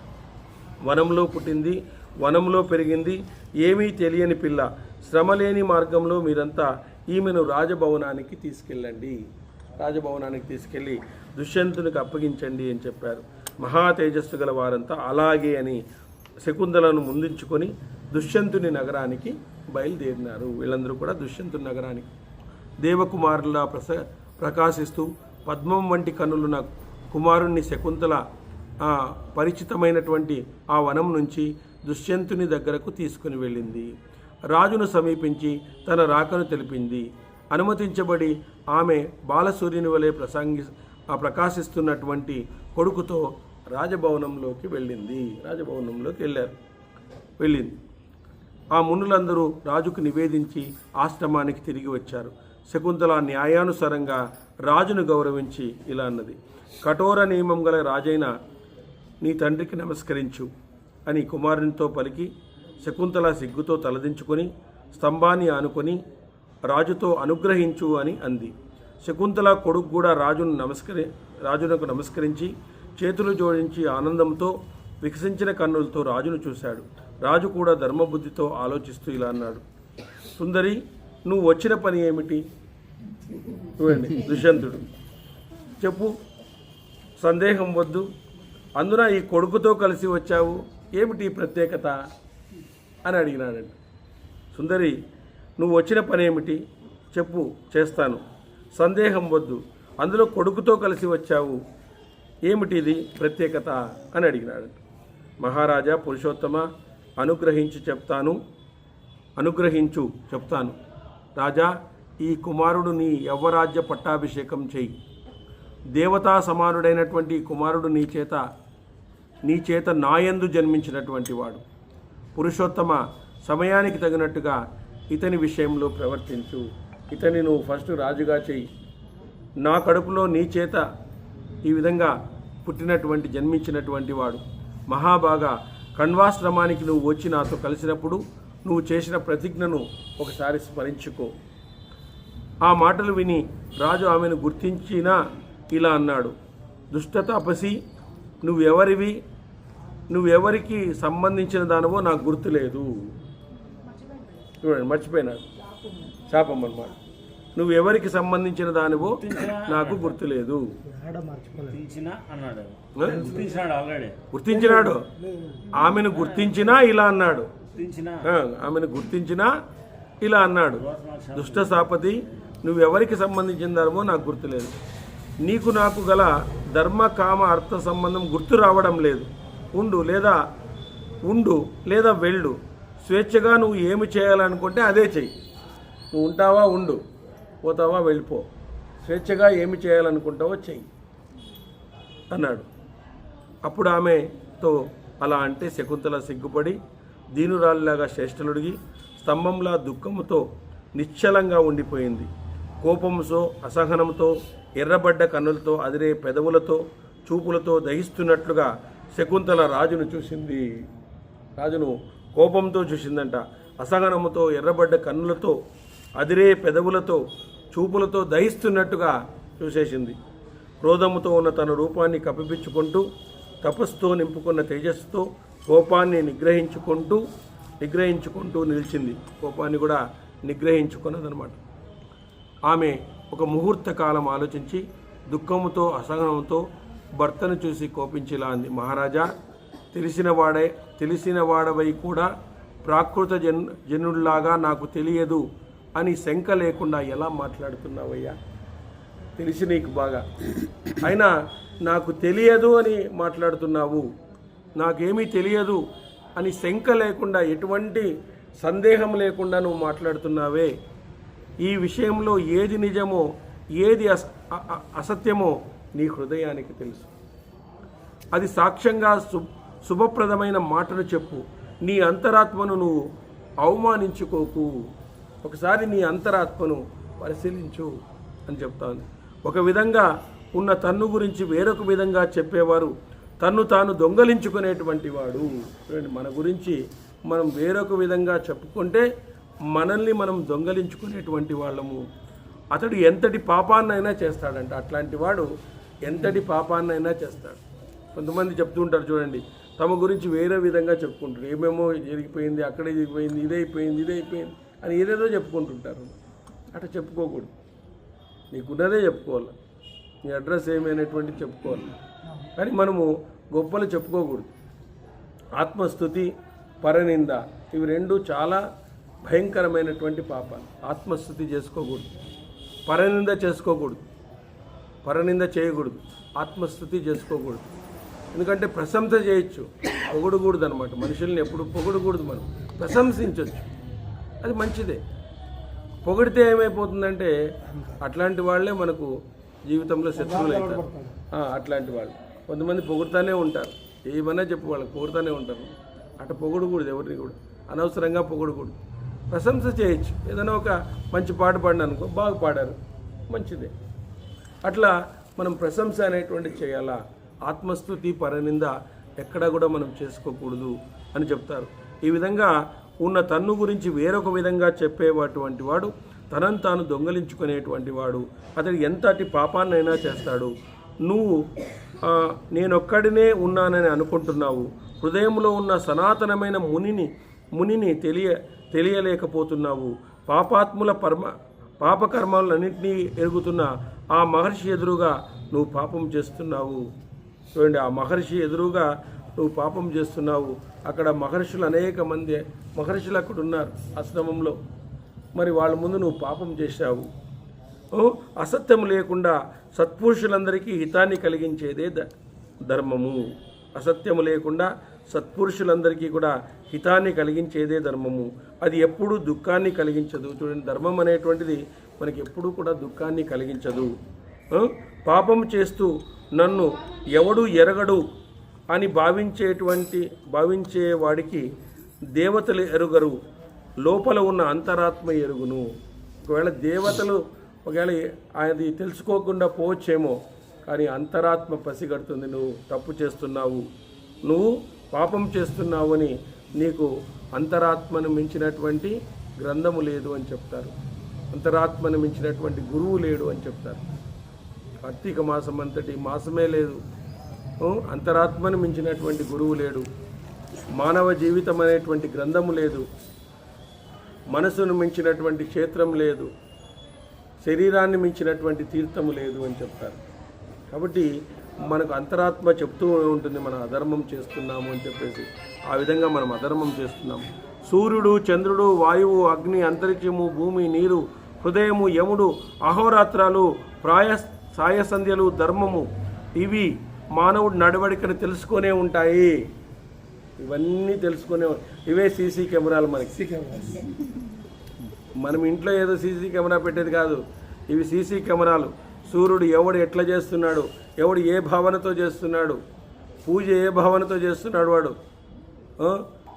వనంలో పుట్టింది, వనంలో పెరిగింది, ఏమీ తెలియని పిల్ల. శ్రమలేని మార్గంలో మీరంతా ఈమెను రాజభవనానికి తీసుకెళ్ళండి, రాజభవనానికి తీసుకెళ్ళి దుష్యంతునికి అప్పగించండి అని చెప్పారు. మహా తేజస్సు గల వారంతా అలాగే అని శకుంతలను ముందుంచుకొని దుష్యంతుని నగరానికి బయలుదేరినారు. వీళ్ళందరూ కూడా దుష్యంతుని నగరానికి దేవకుమారులా ప్రకాశిస్తూ పద్మం వంటి కన్నులున్న కుమారుణ్ణి శకుంతల పరిచితమైనటువంటి ఆ వనం నుంచి దుష్యంతుని దగ్గరకు తీసుకుని వెళ్ళింది. రాజును సమీపించి తన రాకను తెలిపింది. అనుమతించబడి ఆమె బాలసూర్యుని వలె ప్రకాశిస్తున్నటువంటి కొడుకుతో రాజభవనంలోకి వెళ్ళింది. ఆ మునులందరూ రాజుకు నివేదించి ఆశ్రమానికి తిరిగి వచ్చారు. శకుంతల న్యాయానుసారంగా రాజును గౌరవించి ఇలా అన్నది, కఠోర నియమం గల రాజైన నీ తండ్రికి నమస్కరించు అని కుమారునితో పలికి శకుంతల సిగ్గుతో తలదించుకొని స్తంభాన్ని ఆనుకొని రాజుతో అనుగ్రహించు అని అంది. శకుంతల కొడుకు కూడా రాజునకు నమస్కరించి చేతులు జోడించి ఆనందంతో వికసించిన కన్నులతో రాజును చూశాడు. రాజు కూడా ధర్మబుద్ధితో ఆలోచిస్తూ ఇలా అన్నాడు, సుందరి నువ్వు వచ్చిన పని ఏమిటి? చూడండి దుష్యంతుడు, చెప్పు, సందేహం వద్దు. అందున ఈ కొడుకుతో కలిసి వచ్చావు, ఏమిటి ప్రత్యేకత అని అడిగినాడండి. సుందరి నువ్వు వచ్చిన పని ఏమిటి చెప్పు, చేస్తాను. సందేహం వద్దు, అందులో కొడుకుతో కలిసి వచ్చావు, ఏమిటిది ప్రత్యేకత అని అడిగినాడు. మహారాజా పురుషోత్తమ అనుగ్రహించు చెప్తాను. రాజా ఈ కుమారుడు నీ యవ్వరాజ్య పట్టాభిషేకం చేయి. దేవతా సమానుడైనటువంటి కుమారుడు నీ చేత నాయందు జన్మించినటువంటి వాడు. పురుషోత్తమ సమయానికి తగినట్టుగా ఇతని విషయంలో ప్రవర్తించు. ఇతని నువ్వు ఫస్ట్ రాజుగా చెయ్యి. నా కడుపులో నీ చేత ఈ విధంగా జన్మించినటువంటి వాడు. మహాబాగా కణ్వాశ్రమానికి నువ్వు వచ్చి నాతో కలిసినప్పుడు నువ్వు చేసిన ప్రతిజ్ఞను ఒకసారి స్మరించుకో. ఆ మాటలు విని రాజు ఆమెను గుర్తించినా ఇలా అన్నాడు, దుష్ట తపసి, నువ్వెవరికి సంబంధించిన దానివో నాకు గుర్తులేదు. చూడండి మర్చిపోయినాడు, శాపం అన్నమాట. నువ్వెవరికి సంబంధించిన దానివో నాకు గుర్తులేదు. గుర్తించినాడు, ఆమెను గుర్తించినా ఇలా అన్నాడు, దుష్ట సాపతి, నువ్వెవరికి సంబంధించిన దానివో నాకు గుర్తులేదు. నీకు నాకు గల ధర్మ కామ అర్థ సంబంధం గుర్తు రావడం లేదు. ఉండు లేదా వెళ్ళు. స్వేచ్ఛగా నువ్వు ఏమి చేయాలనుకుంటే అదే చెయ్యి. నువ్వు ఉంటావా ఉండు, పోతావా వెళ్ళిపో. స్వేచ్ఛగా ఏమి చేయాలనుకుంటావో చెయ్యి అన్నాడు. అప్పుడు ఆమెతో అలా అంటే శకుంతల సిగ్గుపడి దీనురాలిలాగా శ్రేష్ఠులుడిగి స్తంభంలా దుఃఖముతో నిశ్చలంగా ఉండిపోయింది. కోపంతో, అసహనంతో, ఎర్రబడ్డ కన్నులతో, అదిరే పెదవులతో, చూపులతో దహిస్తున్నట్లుగా శకుంతల రాజును చూసింది. రాజును కోపంతో చూసిందంట, అసహనంతో, ఎర్రబడ్డ కన్నులతో, అదిరే పెదవులతో, చూపులతో దహిస్తున్నట్టుగా చూసేసింది. క్రోధముతో ఉన్న తన రూపాన్ని కప్పిపుచ్చుకుంటూ, తపస్సుతో నింపుకున్న తేజస్సుతో కోపాన్ని నిగ్రహించుకుంటూ నిలిచింది. కోపాన్ని కూడా నిగ్రహించుకున్నదనమాట. ఆమె ఒక ముహూర్త కాలం ఆలోచించి దుఃఖముతో, అసహనంతో భర్తను చూసి కోపించేలా అంది. మహారాజా, తెలిసిన వాడవై కూడా ప్రాకృత జనుల్లాగా నాకు తెలియదు అని శంక లేకుండా ఎలా మాట్లాడుతున్నావయ్యా? తెలిసి నీకు బాగా, అయినా నాకు తెలియదు అని మాట్లాడుతున్నావు. నాకేమీ తెలియదు అని శంక లేకుండా, ఎటువంటి సందేహం లేకుండా నువ్వు మాట్లాడుతున్నావే. ఈ విషయంలో ఏది నిజమో, ఏది అసత్యమో నీ హృదయానికి తెలుసు. అది సాక్ష్యంగా శుభప్రదమైన మాటను చెప్పు. నీ అంతరాత్మను నువ్వు అవమానించుకోకు. ఒకసారి నీ అంతరాత్మను పరిశీలించు అని చెప్తాను. ఒక విధంగా ఉన్న తన్ను గురించి వేరొక విధంగా చెప్పేవారు తన్ను తాను దొంగలించుకునేటువంటి వాడు. మన గురించి మనం వేరొక విధంగా చెప్పుకుంటే మనల్ని మనం దొంగలించుకునేటువంటి వాళ్ళము. అతడు ఎంతటి పాపాన్నైనా చేస్తాడంట. అట్లాంటి వాడు ఎంతటి పాపాన్నైనా చేస్తాడు. కొంతమంది చెప్తూ ఉంటారు చూడండి, తమ గురించి వేరే విధంగా చెప్పుకుంటారు. ఏమేమో జరిగిపోయింది, అక్కడే జరిగిపోయింది, ఇదైపోయింది అని ఏదేదో చెప్పుకుంటుంటారు. అట్లా చెప్పుకోకూడదు. నీకున్నదే చెప్పుకోవాలి. నీ అడ్రస్ ఏమైనటువంటి చెప్పుకోవాలి. కానీ మనము గొప్పలు చెప్పుకోకూడదు. ఆత్మస్తుతి, పరనింద, ఇవి రెండు చాలా భయంకరమైనటువంటి పాపాలు. ఆత్మస్తుతి చేసుకోకూడదు, పరనింద చేసుకోకూడదు, పరనింద చేయకూడదు, ఆత్మస్తుతి చేసుకోకూడదు. ఎందుకంటే ప్రశంస చేయొచ్చు, పొగడకూడదు అనమాట. మనుషుల్ని ఎప్పుడు పొగడకూడదు, మనం ప్రశంసించవచ్చు, అది మంచిదే. పొగిడితే ఏమైపోతుందంటే అట్లాంటి వాళ్ళే మనకు జీవితంలో శత్రువులు అవుతారు. అట్లాంటి వాళ్ళు కొంతమంది పొగుడుతూనే ఉంటారు, ఏమన్నా చెప్పు వాళ్ళకి పొగుడుతూనే ఉంటారు. అట్లా పొగడకూడదు, ఎవరిని కూడా అనవసరంగా పొగడకూడదు. ప్రశంస చేయొచ్చు. ఏదైనా ఒక మంచి పాట పాడిన అనుకో, బాగా పాడారు, మంచిదే. అట్లా మనం ప్రశంస అనేటువంటి చేయాలా. ఆత్మస్తుతి, పరనింద ఎక్కడా కూడా మనం చేసుకోకూడదు అని చెప్తారు. ఈ విధంగా ఉన్న తన్ను గురించి వేరొక విధంగా చెప్పేటువంటి వాడు తనను తాను దొంగలించుకునేటువంటి వాడు. అతడు ఎంతటి పాపాన్నైనా చేస్తాడు. నువ్వు నేనొక్కడినే ఉన్నానని అనుకుంటున్నావు. హృదయంలో ఉన్న సనాతనమైన మునిని తెలియలేకపోతున్నావు. పాపాత్ముల పాపకర్మాలన్నింటినీ ఎరుగుతున్న ఆ మహర్షి ఎదురుగా నువ్వు పాపం చేస్తున్నావు. చూడండి, ఆ మహర్షి ఎదురుగా నువ్వు పాపం చేస్తున్నావు. అక్కడ మహర్షులు, అనేక మంది మహర్షులు అక్కడ ఉన్నారు ఆశ్రమంలో. మరి వాళ్ళ ముందు నువ్వు పాపం చేశావు. అసత్యం లేకుండా సత్పురుషులందరికీ హితాన్ని కలిగించేదే ధర్మము. అసత్యము లేకుండా సత్పురుషులందరికీ కూడా హితాన్ని కలిగించేదే ధర్మము. అది ఎప్పుడూ దుఃఖాన్ని కలిగించదు. చూడండి, ధర్మం అనేటువంటిది మనకి ఎప్పుడూ కూడా దుఃఖాన్ని కలిగించదు. పాపం చేస్తూ నన్ను ఎవడు ఎరగడు అని భావించేవాడికి దేవతలు ఎరుగరు, లోపల ఉన్న అంతరాత్మ ఎరుగును. ఒకవేళ దేవతలు అది తెలుసుకోకుండా పోవచ్చేమో, కానీ అంతరాత్మ పసిగడుతుంది. నువ్వు తప్పు చేస్తున్నావు, నువ్వు పాపం చేస్తున్నావు అని. నీకు అంతరాత్మను మించినటువంటి గ్రంథము లేదు అని చెప్తారు. అంతరాత్మను మించినటువంటి గురువు లేడు అని చెప్తారు. కార్తీక మాసం అంతటి మాసమే లేదు, అంతరాత్మను మించినటువంటి గురువు లేడు. మానవ జీవితం అనేటువంటి గ్రంథము లేదు, మనసును మించినటువంటి క్షేత్రం లేదు, శరీరాన్ని మించినటువంటి తీర్థము లేదు అని చెప్తారు. కాబట్టి మనకు అంతరాత్మ చెప్తూ ఉంటుంది మనం అధర్మం చేస్తున్నాము అని చెప్పేసి. ఆ విధంగా మనం అధర్మం చేస్తున్నాము. సూర్యుడు, చంద్రుడు, వాయువు, అగ్ని, అంతరిక్షము, భూమి, నీరు, హృదయము, యముడు, అహోరాత్రాలు, సాయ సంధ్యలు, ధర్మము, ఇవి మానవుడి నడవడికను తెలుసుకొనే ఉంటాయి. ఇవన్నీ తెలుసుకునే, ఇవే సీసీ కెమెరాలు మనకి. మనం ఇంట్లో ఏదో సీసీ కెమెరా పెట్టేది కాదు, ఇవి సీసీ కెమెరాలు. సూర్యుడు ఎవడు ఎట్లా చేస్తున్నాడు, ఎవడు ఏ భావనతో చేస్తున్నాడు, పూజ ఏ భావనతో చేస్తున్నాడు,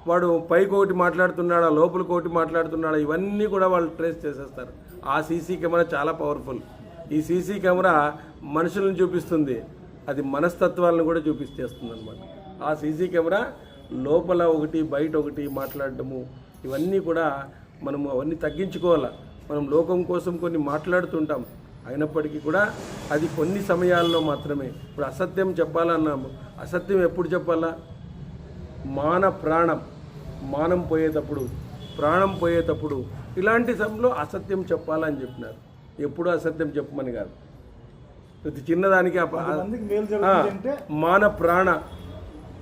వాడు పైకి ఒకటి మాట్లాడుతున్నాడా, లోపలికి ఒకటి మాట్లాడుతున్నాడా, ఇవన్నీ కూడా వాళ్ళు ట్రేస్ చేసేస్తారు. ఆ సీసీ కెమెరా చాలా పవర్ఫుల్. ఈ సీసీ కెమెరా మనుషులను చూపిస్తుంది, అది మనస్తత్వాలను కూడా చూపిస్తేస్తుంది అనమాట. ఆ సీసీ కెమెరా లోపల ఒకటి బయట ఒకటి మాట్లాడటము ఇవన్నీ కూడా మనము అవన్నీ తగ్గించుకోవాలి. మనం లోకం కోసం కొన్ని మాట్లాడుతుంటాం, అయినప్పటికీ కూడా అది కొన్ని సమయాల్లో మాత్రమే. ఇప్పుడు అసత్యం చెప్పాలన్నాము, అసత్యం ఎప్పుడు చెప్పాలా? మానం పోయేటప్పుడు, ప్రాణం పోయేటప్పుడు, ఇలాంటి సమయంలో అసత్యం చెప్పాలని చెప్పినారు. ఎప్పుడు అసత్యం చెప్పమని కాదు, ప్రతి చిన్నదానికి మాన ప్రాణ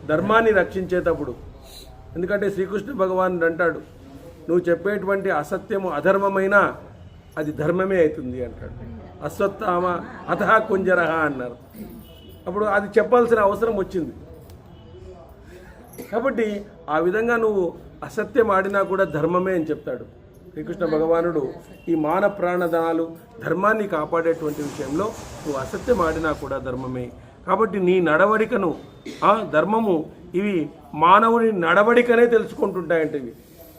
ధర్మాన్ని రక్షించేటప్పుడు. ఎందుకంటే శ్రీకృష్ణ భగవానుడు అంటాడు, నువ్వు చెప్పేటువంటి అసత్యము అధర్మమైనా అది ధర్మమే అవుతుంది అంటాడు. అశ్వత్థామ అతహ కుంజరహ అన్నారు. అప్పుడు అది చెప్పాల్సిన అవసరం వచ్చింది. కాబట్టి ఆ విధంగా నువ్వు అసత్యం ఆడినా కూడా ధర్మమే అని చెప్తాడు శ్రీకృష్ణ భగవానుడు. ఈ మాన ప్రాణదానాలు ధర్మాన్ని కాపాడేటువంటి విషయంలో నువ్వు అసత్యం ఆడినా కూడా ధర్మమే. కాబట్టి నీ నడవడికను ధర్మము ఇవి మానవుని నడవడికనే తెలుసుకుంటుంటాయంటే ఇవి.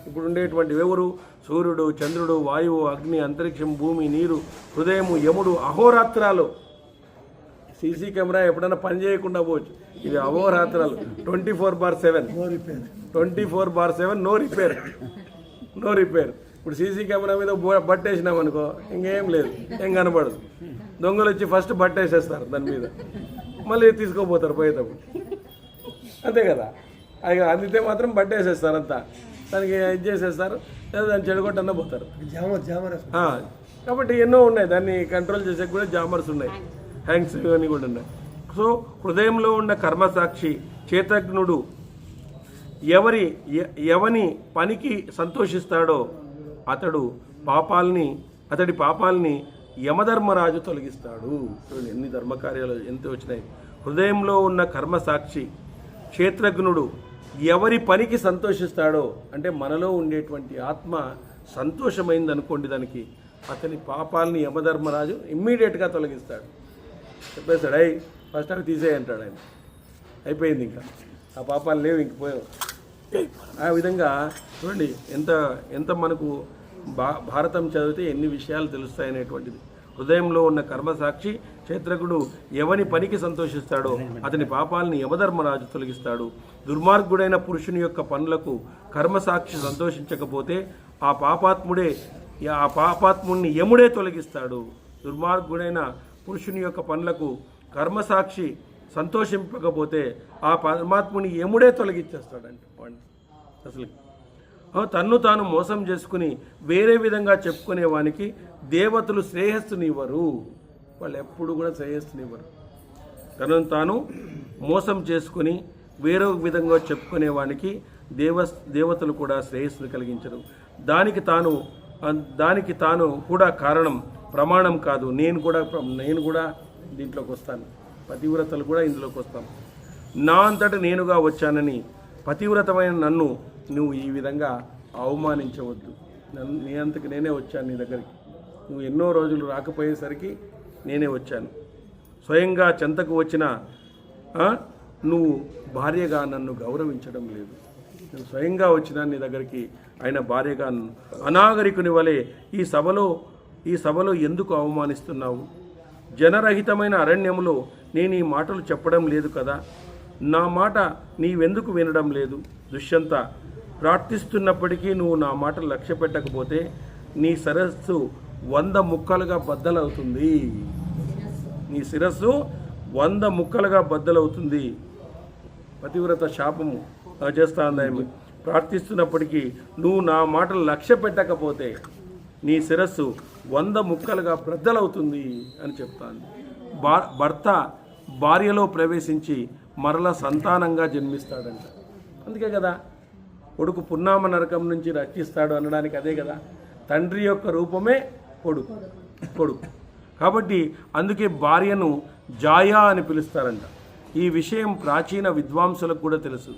ఇప్పుడు ఉండేటువంటి ఎవరు? సూర్యుడు, చంద్రుడు, వాయువు, అగ్ని, అంతరిక్షం, భూమి, నీరు, హృదయము, యముడు, అహోరాత్రాలు. సీసీ కెమెరా ఎప్పుడైనా పని చేయకుండా పోవచ్చు, ఇది అహోరాత్రాలు 24/7, 24/7 నో రిపేర్. ఇప్పుడు సీసీ కెమెరా మీద బట్టేసినాం అనుకో, ఇంకేం లేదు, ఏం కనపడదు. దొంగలు వచ్చి ఫస్ట్ బట్టేసేస్తారు దాని మీద, మళ్ళీ తీసుకోపోతారు పోయేటప్పుడు, అంతే కదా. అది అందితే మాత్రం బట్టేసేస్తారు అంతా, దానికి ఇది చేసేస్తారు, లేదా దాన్ని చెడగొట్టన్నా పోతారు. కాబట్టి ఎన్నో ఉన్నాయి, దాన్ని కంట్రోల్ చేసే కూడా జామర్స్ ఉన్నాయి, హ్యాంగ్స్ ఇవన్నీ కూడా ఉన్నాయి. సో హృదయంలో ఉన్న కర్మసాక్షి చేతజ్ఞుడు ఎవని పనికి సంతోషిస్తాడో అతడి పాపాలని యమధర్మరాజు తొలగిస్తాడు. చూడండి ఎన్ని ధర్మకార్యాలు ఎంత వచ్చినాయి. హృదయంలో ఉన్న కర్మసాక్షి క్షేత్రజ్ఞుడు ఎవరి పనికి సంతోషిస్తాడో, అంటే మనలో ఉండేటువంటి ఆత్మ సంతోషమైంది అనుకోండి, దానికి అతని పాపాలని యమధర్మరాజు ఇమ్మీడియట్గా తొలగిస్తాడు. చెప్పేస్తాడు, అయ్యి ఫస్ట్ అవి తీసేయంటాడు ఆయన, అయిపోయింది, ఇంకా ఆ పాపాలు లేవు, ఇంక పోయావు. ఆ విధంగా చూడండి ఎంత మనకు భారతం చదివితే ఎన్ని విషయాలు తెలుస్తాయనేటువంటిది. హృదయంలో ఉన్న కర్మసాక్షి క్షేత్రజ్ఞుడు ఎవని పనికి సంతోషిస్తాడో అతని పాపాలని యమధర్మరాజు తొలగిస్తాడు. దుర్మార్గుడైన పురుషుని యొక్క పనులకు కర్మసాక్షి సంతోషించకపోతే ఆ పాపాత్ముడిని యముడే తొలగిస్తాడు. దుర్మార్గుడైన పురుషుని యొక్క పనులకు కర్మసాక్షి సంతోషింపకపోతే ఆ పరమాత్ముని యముడే తొలగించేస్తాడంట వాడిని. అసలు తన్ను తాను మోసం చేసుకుని వేరే విధంగా చెప్పుకునే వానికి దేవతలు శ్రేయస్సునివ్వరు. వాళ్ళు ఎప్పుడు కూడా శ్రేయస్సునివ్వరు. తనను తాను మోసం చేసుకుని వేరే విధంగా చెప్పుకునే వానికి దేవతలు కూడా శ్రేయస్సును కలిగించరు. దానికి తాను కూడా కారణం, ప్రమాణం కాదు. నేను కూడా దీంట్లోకి వస్తాను, పతివ్రతలు కూడా ఇందులోకి వస్తాం. నా అంతట నేనుగా వచ్చానని పతివ్రతమైన నన్ను నువ్వు ఈ విధంగా అవమానించవద్దు. నీ అంతకు నేనే వచ్చాను నీ దగ్గరికి, నువ్వు ఎన్నో రోజులు రాకపోయేసరికి నేనే వచ్చాను. స్వయంగా చెంతకు వచ్చిన నువ్వు భార్యగా నన్ను గౌరవించడం లేదు. నేను స్వయంగా వచ్చినా నీ దగ్గరికి, ఆయన భార్యగా అనాగరికుని వలె ఈ సభలో ఎందుకు అవమానిస్తున్నావు? జనరహితమైన అరణ్యములో నేను ఈ మాటలు చెప్పడం లేదు కదా, నా మాట నీవెందుకు వినడం లేదు? దుష్యంత, ప్రార్థిస్తున్నప్పటికీ నువ్వు నా మాటలు లక్ష్య పెట్టకపోతే నీ శిరస్సు 100 ముక్కలుగా బద్దలవుతుంది. నీ శిరస్సు 100 ముక్కలుగా బద్దలవుతుంది. పతివ్రత శాపము చేస్తాంది. ప్రార్థిస్తున్నప్పటికీ నువ్వు నా మాటలు లక్ష్య పెట్టకపోతే నీ శిరస్సు 100 ముక్కలుగా బద్దలవుతుంది అని చెప్తాను. భర్త భార్యలో ప్రవేశించి మరల సంతానంగా జన్మిస్తాడంట. అందుకే కదా కొడుకు పున్నామ నరకం నుంచి రక్షిస్తాడు అనడానికి అదే కదా. తండ్రి యొక్క రూపమే కొడుకు. కాబట్టి అందుకే భార్యను జాయా అని పిలుస్తారంట. ఈ విషయం ప్రాచీన విద్వాంసులకు కూడా తెలుసు.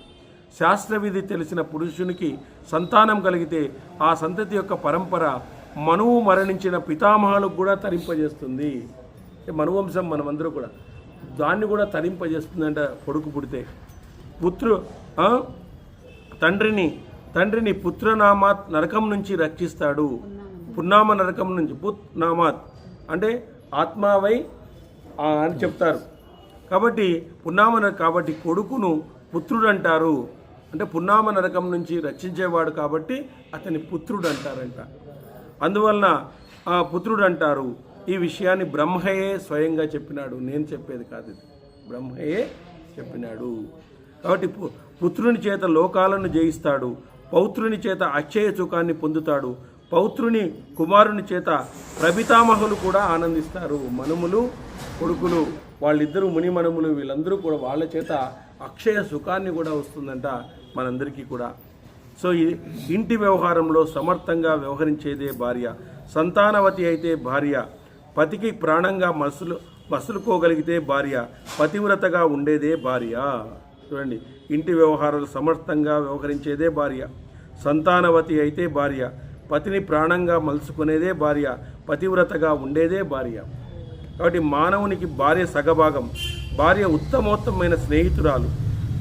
శాస్త్రవిధి తెలిసిన పురుషునికి సంతానం కలిగితే ఆ సంతతి యొక్క పరంపర మనువు మరణించిన పితామహాలకు కూడా తరింపజేస్తుంది. మనువంశం మనమందరూ కూడా దాన్ని కూడా తరింపజేస్తుందంట. కొడుకు పుడితే తండ్రిని పుత్రనామాత్ నరకం నుంచి రక్షిస్తాడు. పున్నామ నరకం నుంచి పుత్ నామాత్ అంటే ఆత్మావై అని చెప్తారు. కాబట్టి కాబట్టి కొడుకును పుత్రుడు అంటారు. అంటే పున్నామ నరకం నుంచి రక్షించేవాడు కాబట్టి అతని పుత్రుడు అంటారంట. అందువలన పుత్రుడు అంటారు. ఈ విషయాన్ని బ్రహ్మయే స్వయంగా చెప్పినాడు, నేను చెప్పేది కాదు, ఇది బ్రహ్మయే చెప్పినాడు. కాబట్టి పుత్రుని చేత లోకాలను జయిస్తాడు, పౌత్రుని చేత అక్షయ సుఖాన్ని పొందుతాడు, పౌత్రుని కుమారుని చేత ప్రభితామహులు కూడా ఆనందిస్తారు. మనుములు కొడుకులు వాళ్ళిద్దరూ మునిమనుములు వీళ్ళందరూ కూడా వాళ్ళ చేత అక్షయ సుఖాన్ని కూడా వస్తుందంట మనందరికీ కూడా. సో ఇంటి వ్యవహారంలో సమర్థంగా వ్యవహరించేదే భార్య. సంతానవతి అయితే భార్య. పతికి ప్రాణంగా మసులుకోగలిగితే భార్య. పతివ్రతగా ఉండేదే భార్య. చూడండి, ఇంటి వ్యవహారాలు సమర్థంగా వ్యవహరించేదే భార్య. సంతానవతి అయితే భార్య. పతిని ప్రాణంగా మలుచుకునేదే భార్య. పతివ్రతగా ఉండేదే భార్య. కాబట్టి మానవునికి భార్య సగభాగం. భార్య ఉత్తమోత్తమైన స్నేహితురాలు.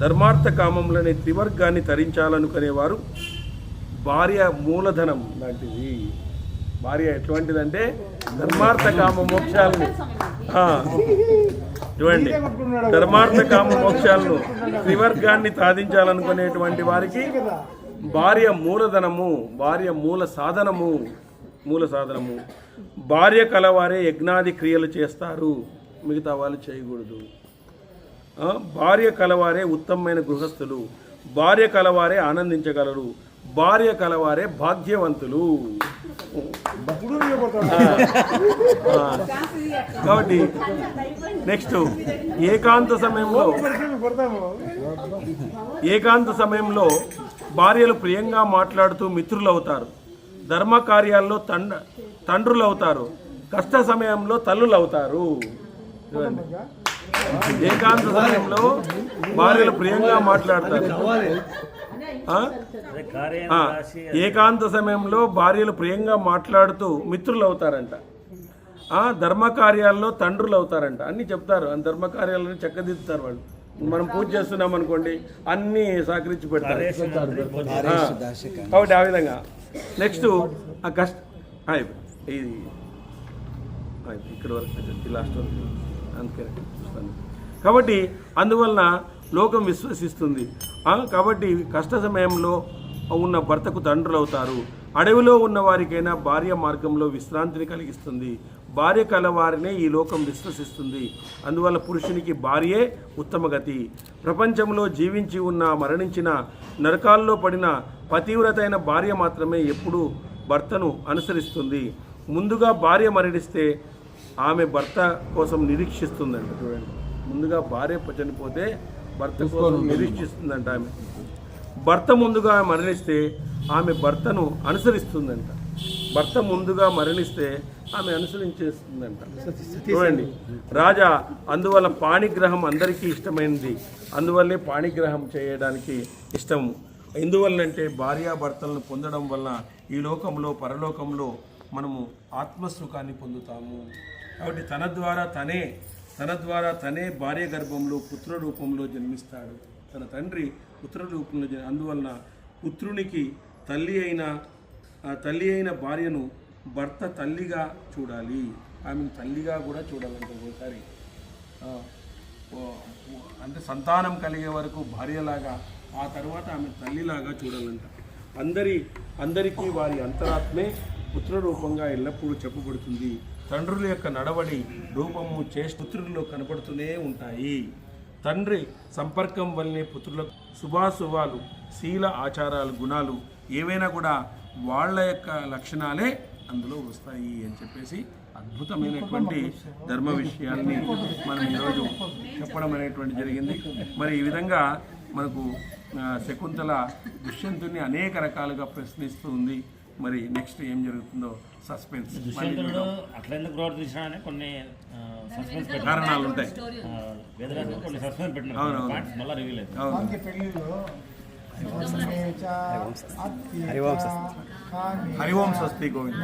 ధర్మార్థ కామంలోని త్రివర్గాన్ని తరించాలనుకునేవారు భార్య మూలధనం లాంటిది. భార్య ఎటువంటిదంటే ధర్మార్థ కామ మోక్షాలను చూడండి, ధర్మార్థ కామ మోక్షాలను త్రివర్గాన్ని సాధించాలనుకునేటువంటి వారికి భార్య మూలధనము, భార్య మూల సాధనము. భార్య కలవారే యజ్ఞాది క్రియలు చేస్తారు, మిగతా వాళ్ళు చేయకూడదు. భార్య కలవారే ఉత్తమమైన గృహస్థులు. భార్య కలవారే ఆనందించగలరు. భార్య కలవారే భాగ్యవంతులు. కాబట్టి నెక్స్ట్ ఏకాంత సమయంలో భార్యలు ప్రియంగా మాట్లాడుతూ మిత్రులవుతారు. ధర్మ కార్యాల్లో తండ్రులు అవుతారు. కష్ట సమయంలో తల్లులు అవుతారు. ఏకాంత సమయంలో భార్యలు ప్రియంగా మాట్లాడతారు. ఏకాంత సమయంలో భార్యలు ప్రియంగా మాట్లాడుతూ మిత్రులు అవుతారంట. ధర్మ కార్యాల్లో తండ్రులు అవుతారంట. అన్నీ చెప్తారు. ధర్మ కార్యాలను చక్కదిద్దుతారు వాళ్ళు. మనం పూజ చేస్తున్నాం అనుకోండి, అన్నీ సహకరించి పెడతారు. కాబట్టి ఆ విధంగా నెక్స్ట్ ఇది ఇక్కడ వరకు లాస్ట్ వరకు అందుకే చూస్తాను. కాబట్టి అందువలన లోకం విశ్వసిస్తుంది. కాబట్టి కష్ట సమయంలో ఉన్న భర్తకు తండ్రులు అవుతారు. అడవిలో ఉన్న వారికైనా భార్య మార్గంలో విశ్రాంతిని కలిగిస్తుంది. భార్య కలవారినే ఈ లోకం విశ్వసిస్తుంది. అందువల్ల పురుషునికి భార్యే ఉత్తమ గతి. ప్రపంచంలో జీవించి ఉన్న మరణించిన నరకాల్లో పడిన పతివ్రతైన భార్య మాత్రమే ఎప్పుడూ భర్తను అనుసరిస్తుంది. ముందుగా భార్య మరణిస్తే ఆమె భర్త కోసం నిరీక్షిస్తుందంట. చూడండి, ముందుగా భార్య చనిపోతే భర్త కోసం నిరీక్షిస్తుందంట ఆమె. భర్త ముందుగా మరణిస్తే ఆమె భర్తను అనుసరిస్తుందంట. భర్త ముందుగా మరణిస్తే ఆమె అనుసరించేస్తుందంట. చూడండి రాజా, అందువల్ల పాణిగ్రహం అందరికీ ఇష్టమైనది. అందువల్లే పాణిగ్రహం చేయడానికి ఇష్టము. ఎందువల్లంటే భార్యాభర్తలను పొందడం వల్ల ఈ లోకంలో పరలోకంలో మనము ఆత్మసుఖాన్ని పొందుతాము. కాబట్టి తన ద్వారా తనే భార్య గర్భంలో పుత్ర రూపంలో జన్మిస్తాడు. తన తండ్రి పుత్ర రూపంలో అందువలన పుత్రునికి తల్లి అయిన భార్యను భర్త తల్లిగా చూడాలి. ఆమెను తల్లిగా కూడా చూడాలంటే ఒకసారి అంటే సంతానం కలిగే వరకు భార్యలాగా, ఆ తర్వాత ఆమె తల్లిలాగా చూడాలంట. అందరికీ వారి అంతరాత్మే పుత్ర రూపంగా ఎల్లప్పుడూ చెప్పబడుతుంది. తండ్రుల యొక్క నడవడి, రూపము, పుత్రుల్లో కనపడుతూనే ఉంటాయి. తండ్రి సంపర్కం వల్లనే పుత్రులకు శుభాశుభాలు, శీల ఆచారాలు, గుణాలు ఏవైనా కూడా వాళ్ళ యొక్క లక్షణాలే అందులో వస్తాయి అని చెప్పేసి అద్భుతమైనటువంటి ధర్మ విషయాన్ని మనం ఈరోజు చెప్పడం అనేటువంటి జరిగింది. మరి ఈ విధంగా మనకు శకుంతల దుష్యంతుని అనేక రకాలుగా ప్రశ్నిస్తూ ఉంది. మరి నెక్స్ట్ ఏం జరుగుతుందో సస్పెన్స్. అట్లా ఎందుకు ప్రవర్తించినా కొన్ని సస్పెన్స్ కారణాలు ఉంటాయి. కొన్ని సస్పెన్స్ పెట్టిన మళ్ళీ రివీల్ అవుతుంది. హరివంశ హరివంశ గోవింద.